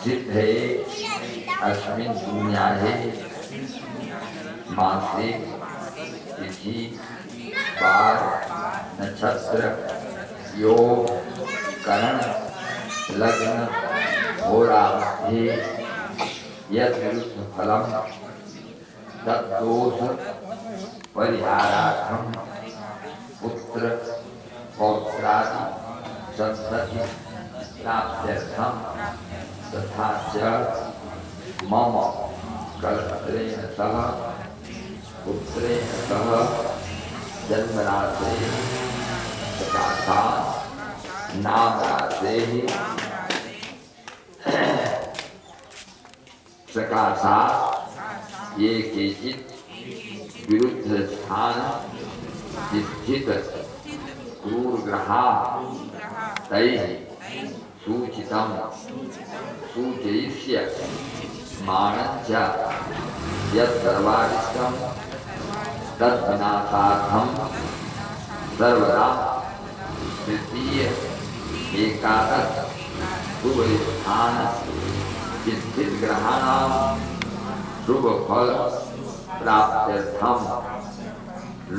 सिद्धे अस्मिन् पुण्याहे मासे तिथि वार नक्षत्र योग करण लग्न होरामध्ये यद्विरुद्ध फलम तद्दोष परिहारार्थम पुत्र पौत्रादि संतति प्राप्त्यर्थम तथा च मम कलत्रेण सह पुत्रेण सह जन्मराशे तथा नाम राशे सकाशा ये केचित् विरुद्ध स्थान स्थित क्रूरग्रहा तैः सूचितं सूचयिष्य मानञ्च यत्सर्वारिष्टं तद्विनाशार्थं सर्वदा तृतीय एकादश शुभ स्थान स्थित ग्रहाणां शुभ फल प्राप्त्यर्थं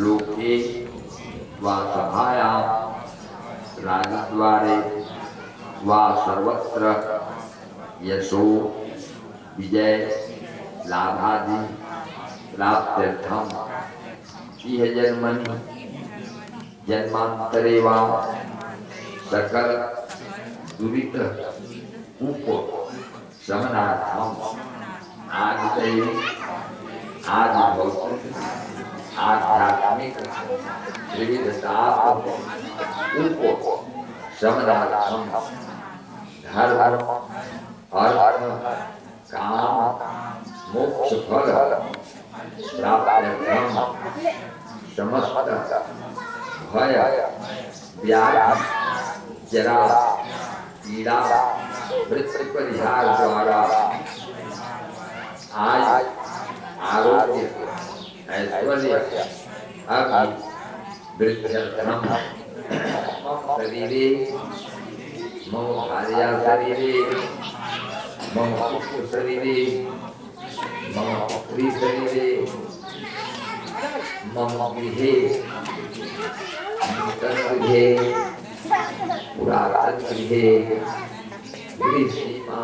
लोके वा सभायां राजद्वारे वा सर्वत्र यशो विजय लाभादि प्राप्त्यर्थं इह जन्मनि जन्मांतरे वा सकल दुरित उप शमनार्थम आज दैविक आज भौतिक आध्यात्मिक विविधताप उप शमनार्थम धर्म अर्थ काम मोक्ष फल प्राप्त्यर्थम समस्त भय व्याधि जरा पीड़ा मृत्यु परिहार द्वारा आज आरोग्य ऐश्वर्य वृद्ध्यर्थम शरीरे मम भार्या शरीरे मम पुत्र शरीरे मम पुत्री शरीरे मम गृहे गृहे पुरातन गृहे गृह सीमा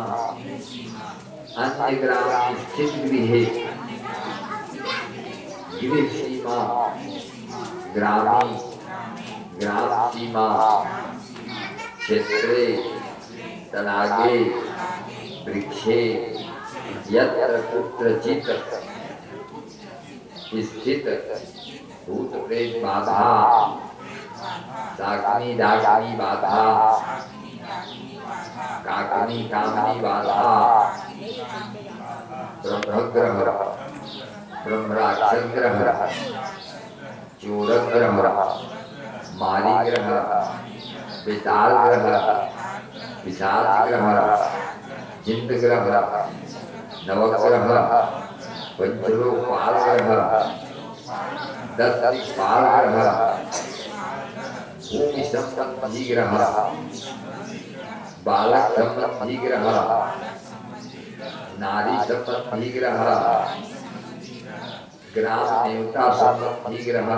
अन्य ग्राम स्थित गृहे गृह सीमा ग्रामीण ग्राम सीमा क्षेत्रे तनागे वृक्षे यत्र कुत्रचित् स्थित भूत प्रेत बाधा शाकिनी डाकिनी बाधा काकनी कामनी बाधा ब्रह्मग्रह ब्रह्मराक्षस ग्रह चोर ग्रह मारी ग्रह बेताल ग्रह पिशाच ग्रह जिंद ग्रह नवग्रह पंचलोकपाल ग्रह 10 दिक्पाल ग्रह भूमि संबंधी ग्रह बालक संबंधी ग्रह नारी संबंधी ग्रह ग्राम देवता संबंधी ग्रह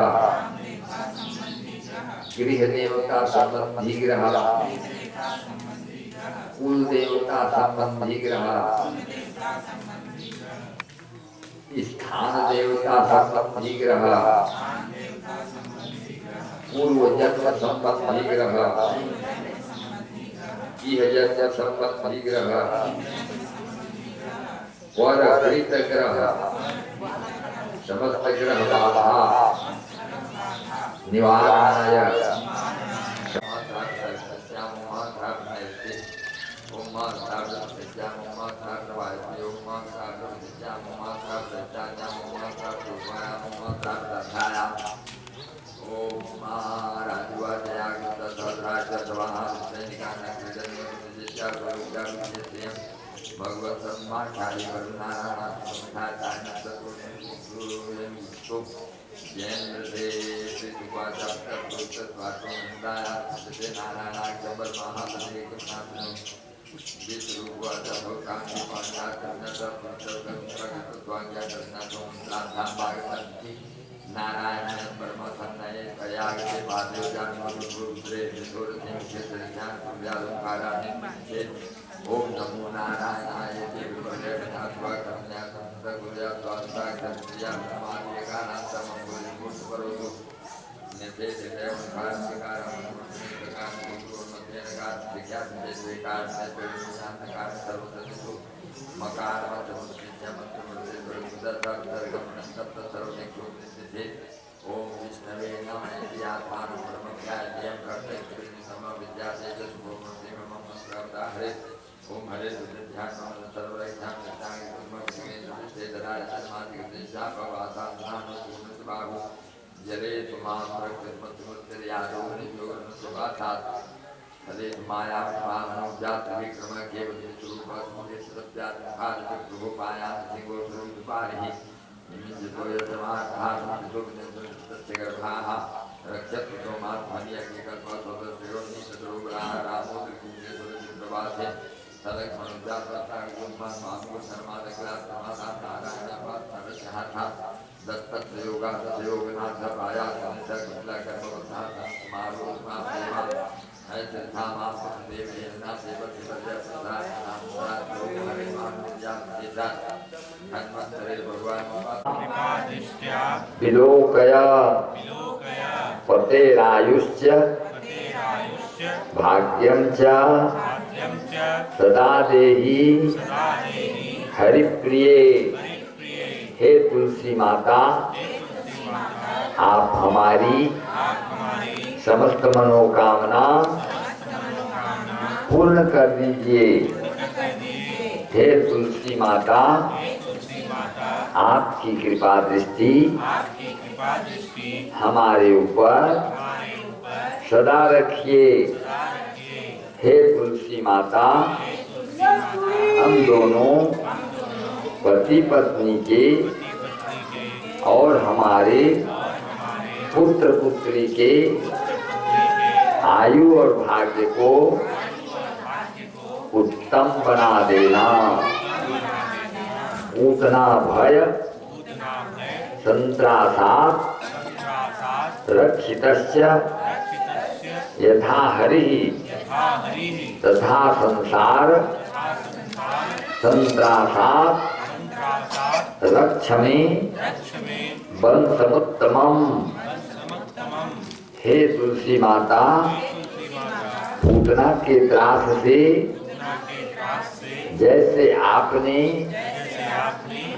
गृह देवता संबंधी ग्रह कुल देवता संबंधी ग्रह स्थान देवता संबंधी ग्रह पूर्व जन्म संबंधी ग्रह इह जन्म संबंधी ग्रह परकृत ग्रह समस्त ग्रह बाधा निवारणाय नारायण ब्रह्म संनये प्रयागते पादेव जानमरुद्रे विदुरसिंह क्षेत्रज्ञान पुण्यालंकाराणि ओम नमो नारायणाय देवी वरेण्यनाथवा कन्या संत गुरुया स्वास्ता कन्या समाधिकानांतम गुरुभूत परोतु नेते देव कार्तिकारम प्रकार गुरु मध्य नकार विज्ञान विकार से शांतकार सर्वतु मकार वचन मंत्र दर्गम सप्त सर्वनिक्षो ओम विष्णवे नमः यात्मान ब्रह्मज्ञानयं कर्तव्य सम विद्या तेजस भूमि मम प्राप्ता हरे ओम हरे ध्यान सर्वैध्यान जले तुमां तदे माया जात विक्रम केवल स्वरूप मुझे सत्यात भारत प्रभु पाया सिंहो स्वरूप पारि निमित्तो यजमानः तस्य गर्भाः रक्षतु सोमात्मनि अग्निकल्प स्वतस्योनि शत्रुग्रह रामो त्रिपुण्य सुरति प्रभाते तलक्ष्मण जातता गुम्फा स्वामी शर्मादग्रात प्रमादा नारायण नरसहथा दत्त योगा योगनाथ पाया संसर कुशला कर्मवत्ता मारो मासेवा ऐसे धामा देव येना सेवक सजा सदा नाम सदा लोक हरे मान विद्या सीता हनुमंतरे भगवान विलोकया पतेरायुश्च भाग्यं च सदा देहि हरिप्रिये। हे तुलसी माता, आप हमारी समस्त मनोकामना पूर्ण कर दीजिए। हे तुलसी माता, आपकी कृपा दृष्टि हमारे ऊपर सदा रखिए। हे तुलसी माता, हम दोनों पति पत्नी के और हमारे पुत्र पुत्री के आयु और भाग्य को उत्तम बना देना। पूतना भय संत्रासात् रक्षितस्य यथा हरिः तथा संसार संत्रासात् रक्षमे वंशमुत्तमम्। हे तुलसी माता, पूतना के त्रास से जैसे आपने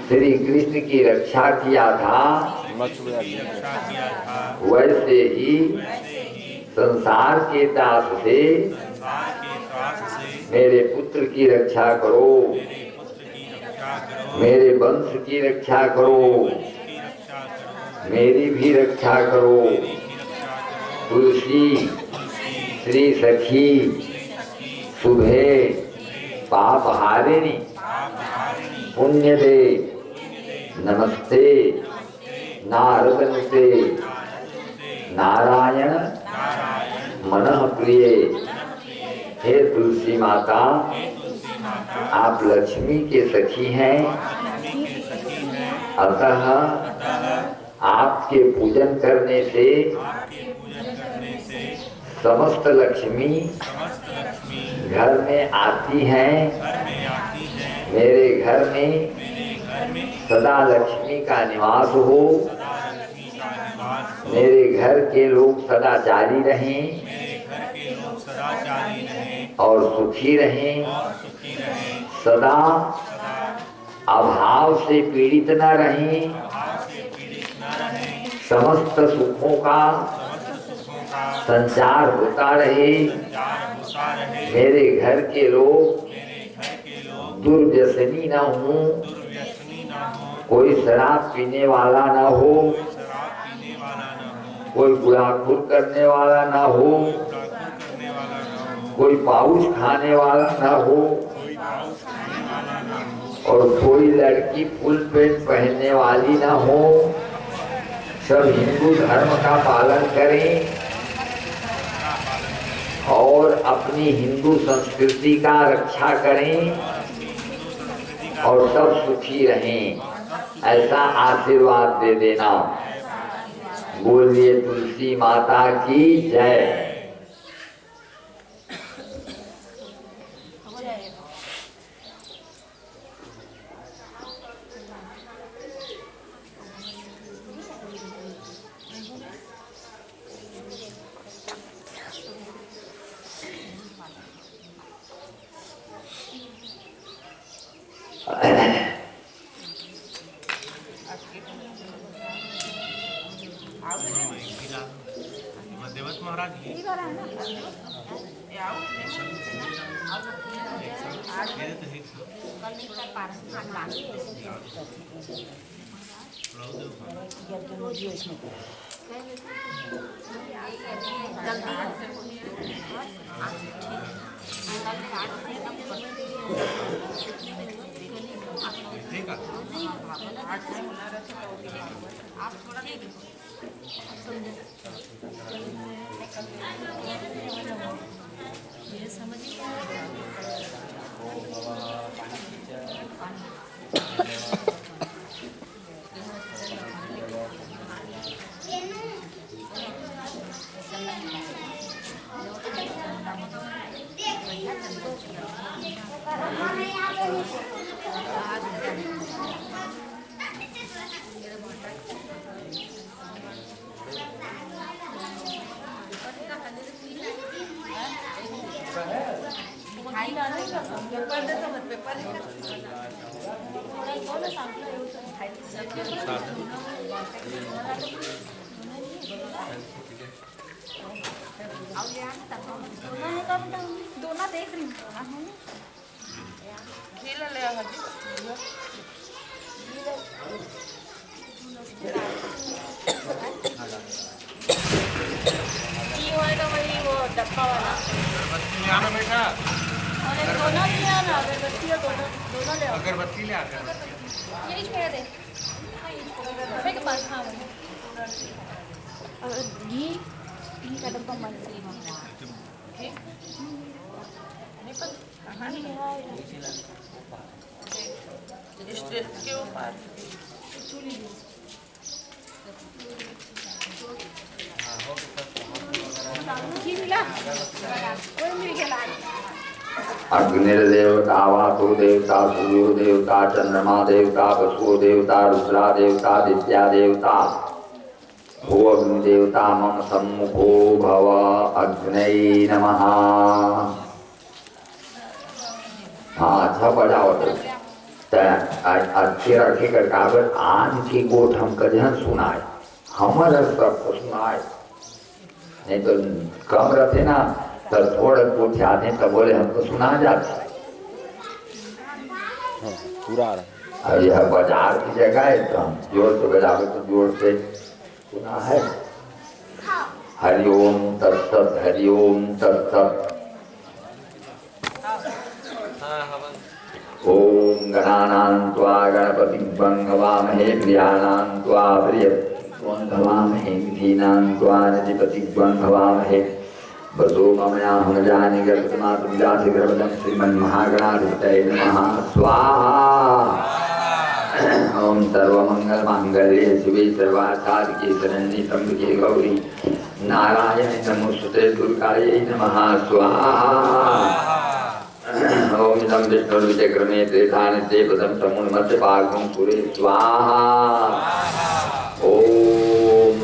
श्री कृष्ण की रक्षा किया था, वैसे ही संसार के त्रास से मेरे पुत्र की रक्षा करो, मेरे वंश की रक्षा करो, मेरी भी रक्षा करो। तुलसी श्री सखी शुभे पाप हारिणी पुण्य दे नमस्ते नारदनुते नारायण मनः प्रिय। हे तुलसी माता, आप लक्ष्मी के सखी हैं, अतः आपके पूजन करने से समस्त लक्ष्मी घर में आती हैं। मेरे घर में सदा लक्ष्मी का निवास हो, मेरे घर के लोग सदाचारी रहें और सुखी रहें, सदा अभाव से पीड़ित न रहें, समस्त सुखों का संचार होता रहे। मेरे घर के लोग दुर्व्यसनी न हो, कोई शराब पीने वाला न हो, कोई गुलाखोर करने वाला न हो, कोई पाउच खाने वाला न हो, और कोई लड़की फुल पेंट पहनने वाली न हो। सब हिंदू धर्म का पालन करें और अपनी हिंदू संस्कृति का रक्षा करें और सब सुखी रहें, ऐसा आशीर्वाद दे देना। बोलिए तुलसी माता की जय। दोनों देख रही हूँ वही वो डब्बा वाला बेटा और दोनों ले आना अगरबत्ती और दोनों ले आओ अगरबत्ती ले आकर यही छोड़ दे के पास हाँ और घी का डब्बा मन के ऊपर घी मिला कोई मिल गया अग्निर्देवता वासु देवता सूर्यो देवता चंद्रमा देवता वसु देवता रुद्रा देवता दित्या देवता हो अग्नि देवता मम सम्मुखो भव अग्नये नमः। हाँ अच्छा बजाओ तो अच्छे रखे कर कागज आन की गोठ हम कजन सुनाए हमारा सबको सुनाए नहीं तो कम रहते ना तो थोड़े पूछ आते तो बोले हमको सुना जाता पूरा आ रहा अब यह बाजार की जगह है तो हम जोर से बजावे तो जोर से सुना है। हरिओम तत्सत हरिओम तत्सत। ओम गणानां त्वा गणपतिं वंगवामहे प्रियाणां त्वा प्रियं भवामहे विधीनां त्वा नतिपतिं वंगवामहे बसो ममया हम जाने गर्भमातुं जाति गर्भदं श्रीमन्महागणाधिपतये नमः स्वाहा। ओम सर्वमंगल मांगल्ये शिवे सर्वार्थसाधिके शरण्ये त्र्यंबके गौरी नारायणे नमोस्तुते दुर्गायै नमः स्वाहा। ओम इदं विष्णुर्विचक्रमे त्रेधानित्ये पदं समुन्मत्स्यपाकं सुरे स्वाहा। ओम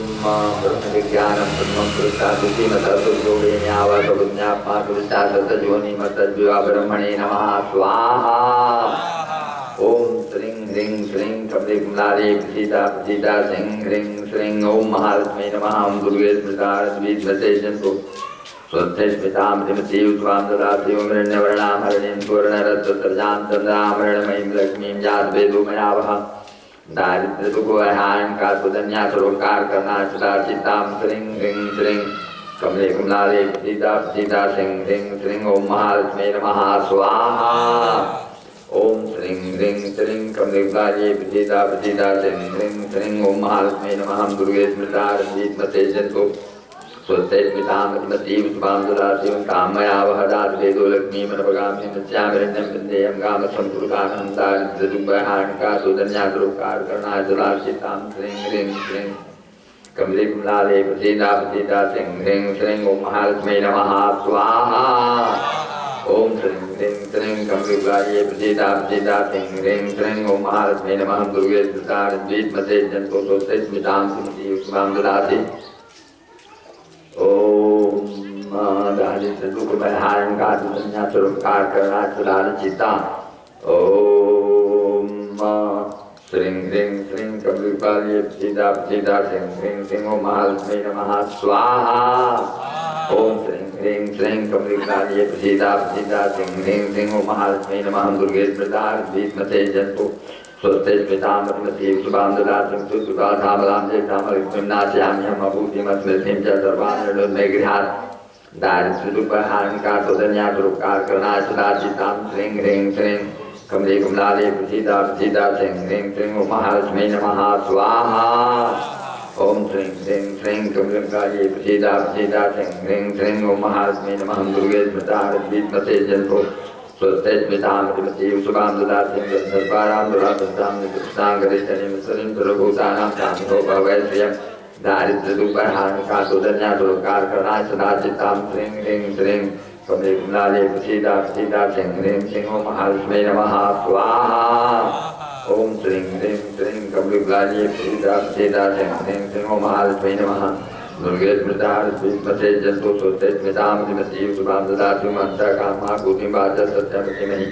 ब्रह्मविज्ञानं ब्रह्मं पुरुषादुतिमतर्तुर्योगेन्यावतबुद्ध्यात्मातुष्टासतजोनिमतद्विवा ब्रह्मणे नमः स्वाहा। ओम श्रीं ह्रीं श्रीं कमले कुमलारे प्रसीदा प्रसीदा श्रीं ह्रीं श्रीं ओम महालक्ष्मी नमः। ओम दुर्गे स्मृता द्विस्मृते जन्तु स्वस्थे स्मितां श्रीमती उत्वां ददाति ओम हिरण्यवर्णां हरिणीं सुवर्णरत्नसर्जां चन्द्रामरणमयीं लक्ष्मीं जातवेदो मया वह दारिद्र्य दुःखहारण का सुधन्या सरोकार करना सदा चितां श्रीं ह्रीं श्रीं कमले कुमलारे प्रसीदा प्रसीदा श्रीं ह्रीं श्रीं ओम महालक्ष्मी नमः स्वाहा। ओम श्रीं ह्रीं श्रीं कमले कुमलारे प्रसीदा प्रसीदा श्रीं ह्रीं श्रीं ओम महालक्ष्मी नमः। दुर्गे स्मृता रञ्जितमते जन्तु स्वस्ते स्मितामतिमती विश्वां ददाति कामया वह दातवेदो लक्ष्मीमनपगामिनीं नश्यामिरण्यं विन्देयं कामसम्पुरुषानं दारिद्र्यदुःखहारण का सुधन्या सरोकार करना सदा चितां श्रीं ह्रीं श्रीं कमले कुमलारे प्रसीदा प्रसीदा श्रीं ह्रीं श्रीं ओम महालक्ष्मी नमः स्वाहा। ओम श्रीं ह्रीं श्रीं कमले कुमलारे प्रसीदा प्रसीदा श्रीं ह्रीं श्रीं ओम महालक्ष्मी नमः। दुर्गे स्मृता रञ्जितमते जन्तु स्वस्ते स्मितां श्रीमती विश्वां ददाति ओम दारिद्र्य दुःखहारण का सुधन्या सरोकार करना सदा चिता ओम श्रीं ह्रीं श्रीं कमले कुमलारे प्रसीदा प्रसीदा श्रीं ह्रीं श्रीं ओम महालक्ष्मी नमः स्वाहा। ओम श्रीं ह्रीं श्रीं कमले कुमलारे प्रसीदा प्रसीदा श्रीं ह्रीं श्रीं ओम महालक्ष्मी नमः। दुर्गे स्मृता रञ्जितमते जन्तु स्वस्ते स्मितामतिमतीं शुभां ददातिं सुसुखाधामलां जेष्ठामलक्ष्मीं नाशयाम्यहम् अभूतिमस्मृतिं च सर्वान् गृहात् दारिद्र्यदुःखहानिकातोदन्यातुरुपकारकरणाय सदाचितां श्रीं ह्रीं श्रीं कमले कमलाले प्रसीदा प्रसीदा श्रीं ह्रीं श्रीं ओं महालक्ष्मी नमः स्वाहा ओम श्रीं ह्रीं श्रीं कमलकाले प्रसीदा प्रसीदा श्रीं ह्रीं श्रीं ओं महालक्ष्मी नमः दुर्गे स्मृता विद्मते जन्तो स्वस्ते स्मितामतिमतीं शुभां ददातिं सर्वारां दुरासतां निकृष्टां गरिष्ठनीं स्वरीं सर्वभूतानां सामिहो भवै श्रियं दारिद्र्यदुःखहानिकातोदन्यातुरुपकारकरणाय सदाचितां श्रीं ह्रीं श्रीं कमले कमलाले प्रसीदा प्रसीदा श्रीं ह्रीं श्रीं ओं महालक्ष्मी नमः स्वाहा ओम श्रीं ह्रीं श्रीं कमले कमलाले प्रसीदा प्रसीदा श्रीं ह्रीं श्रीं ओं महालक्ष्मी नमः दुर्गे स्मृता विद्मते जन्तु स्वस्ते स्मितामतिमतीं शुभां ददातु मन्त्रकामाकुतिं वाच सत्यमतिमहि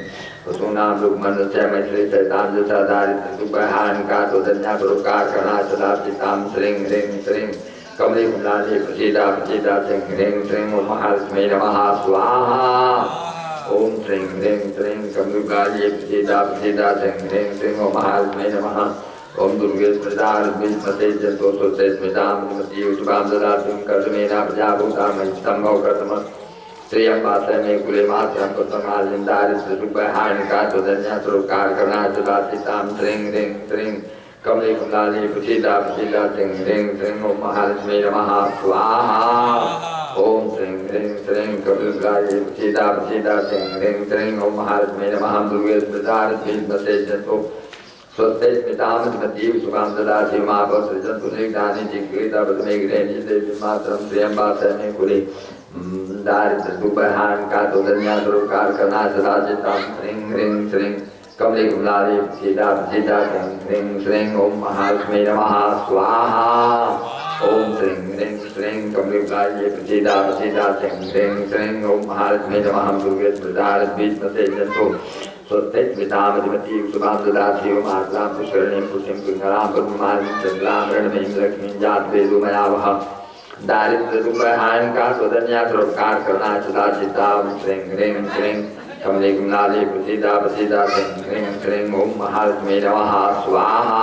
वसूनां रुक्मनस्य मैत्रीचैतां यथा दारिद्र्यदुःखहानिकातोदन्यातुरुपकारकरणाय सदाचितां श्रीं ह्रीं श्रीं कमले कमलाले प्रसीदा प्रसीदा श्रीं ह्रीं श्रीं ओं महालक्ष्मी नमः स्वाहा ओम श्रीं ह्रीं श्रीं कमले कमलाले प्रसीदा प्रसीदा श्रीं ह्रीं श्रीं ओं महालक्ष्मी नमः ओम दुर्गे स्मृता विद्मते जन्तो स्वस्ते स्मितामतिमतीं शुभां ददातुं कर्तमेना प्रजाभूता मयि स्तम्भो कर्तमः श्रियं वासय मे कुले मात्रं कृतमालिं दारिद्र्यदुःखहानिकातोदन्यातुरुपकारकरणाय सदाचितां श्रीं ह्रीं श्रीं कमले कमलाले प्रसीदा प्रसीदा श्रीं ह्रीं श्रीं ओं महालक्ष्मी नमः स्वाहा ओम श्रीं ह्रीं श्रीं कमले कमलाले प्रसीदा प्रसीदा श्रीं ह्रीं श्रीं ओं महालक्ष्मी नमः दुर्गे स्मृता विद्मते जन्तो स्वस्ते स्मितामतिमतीं शुभां ददाति मापसृजन्तु निग्धानि जिगृहीतवद्मे गृहेणि देवी मात्रं श्रियं वासय मे कुले दारिद्र्यदुःखहानिकातोदन्यातुरुपकारकरणाय सदाचितां श्रीं ह्रीं श्रीं कमले कमलाले प्रसीदा प्रसीदा श्रीं ह्रीं श्रीं ओं महालक्ष्मी नमः स्वाहा ओम श्रीं ह्रीं श्रीं कमले कमलाले प्रसीदा प्रसीदा श्रीं ह्रीं श्रीं ओं महालक्ष्मी नमः दुर्गे स्मृता विद्मते जन्तु स्वस्ते स्मितामतिमतीं शुभां ददाति मातरां पुष्करणीं पुष्टिं पिङ्गलां पद्ममालिं चन्द्रां रणमयीं लक्ष्मीं जातवेदो मया वह दारिद्र्यदुःखहानिकातोदन्यातुरुपकारकरणाय सदाचितां श्रीं ह्रीं श्रीं कमले कमलाले प्रसीदा प्रसीदा श्रीं ह्रीं श्रीं ओं महालक्ष्मी नमः स्वाहा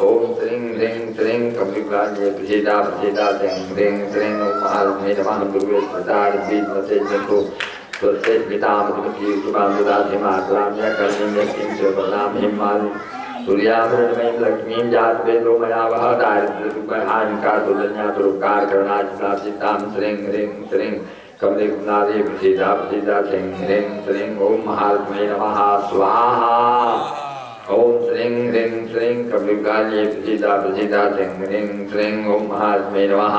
ओम श्रीं ह्रीं श्रीं कमले कमलाले प्रसीदा प्रसीदा श्रीं ह्रीं श्रीं ओं महालक्ष्मी नमः दुर्गे स्मृता विद्मते जन्तु स्वस्ते स्मितामतिमतीं शुभां ददाति मातरां यकर्णीं यक्षीं च वर्णां हिमालिं सूर्यामृतमयीं लक्ष्मीं जातवेदो मया वह दारिद्र्यदुःखहानिकातोदन्यातुरुपकारकरणाय सदाचितां श्रीं ह्रीं श्रीं कमले कमलाले प्रसीदा प्रसीदा श्रीं ह्रीं श्रीं ओं महालक्ष्मी नमः स्वाहा ओम श्रीं ह्रीं श्रीं कमले कमलाले प्रसीदा प्रसीदा श्रीं ह्रीं श्रीं ओं महालक्ष्मी नमः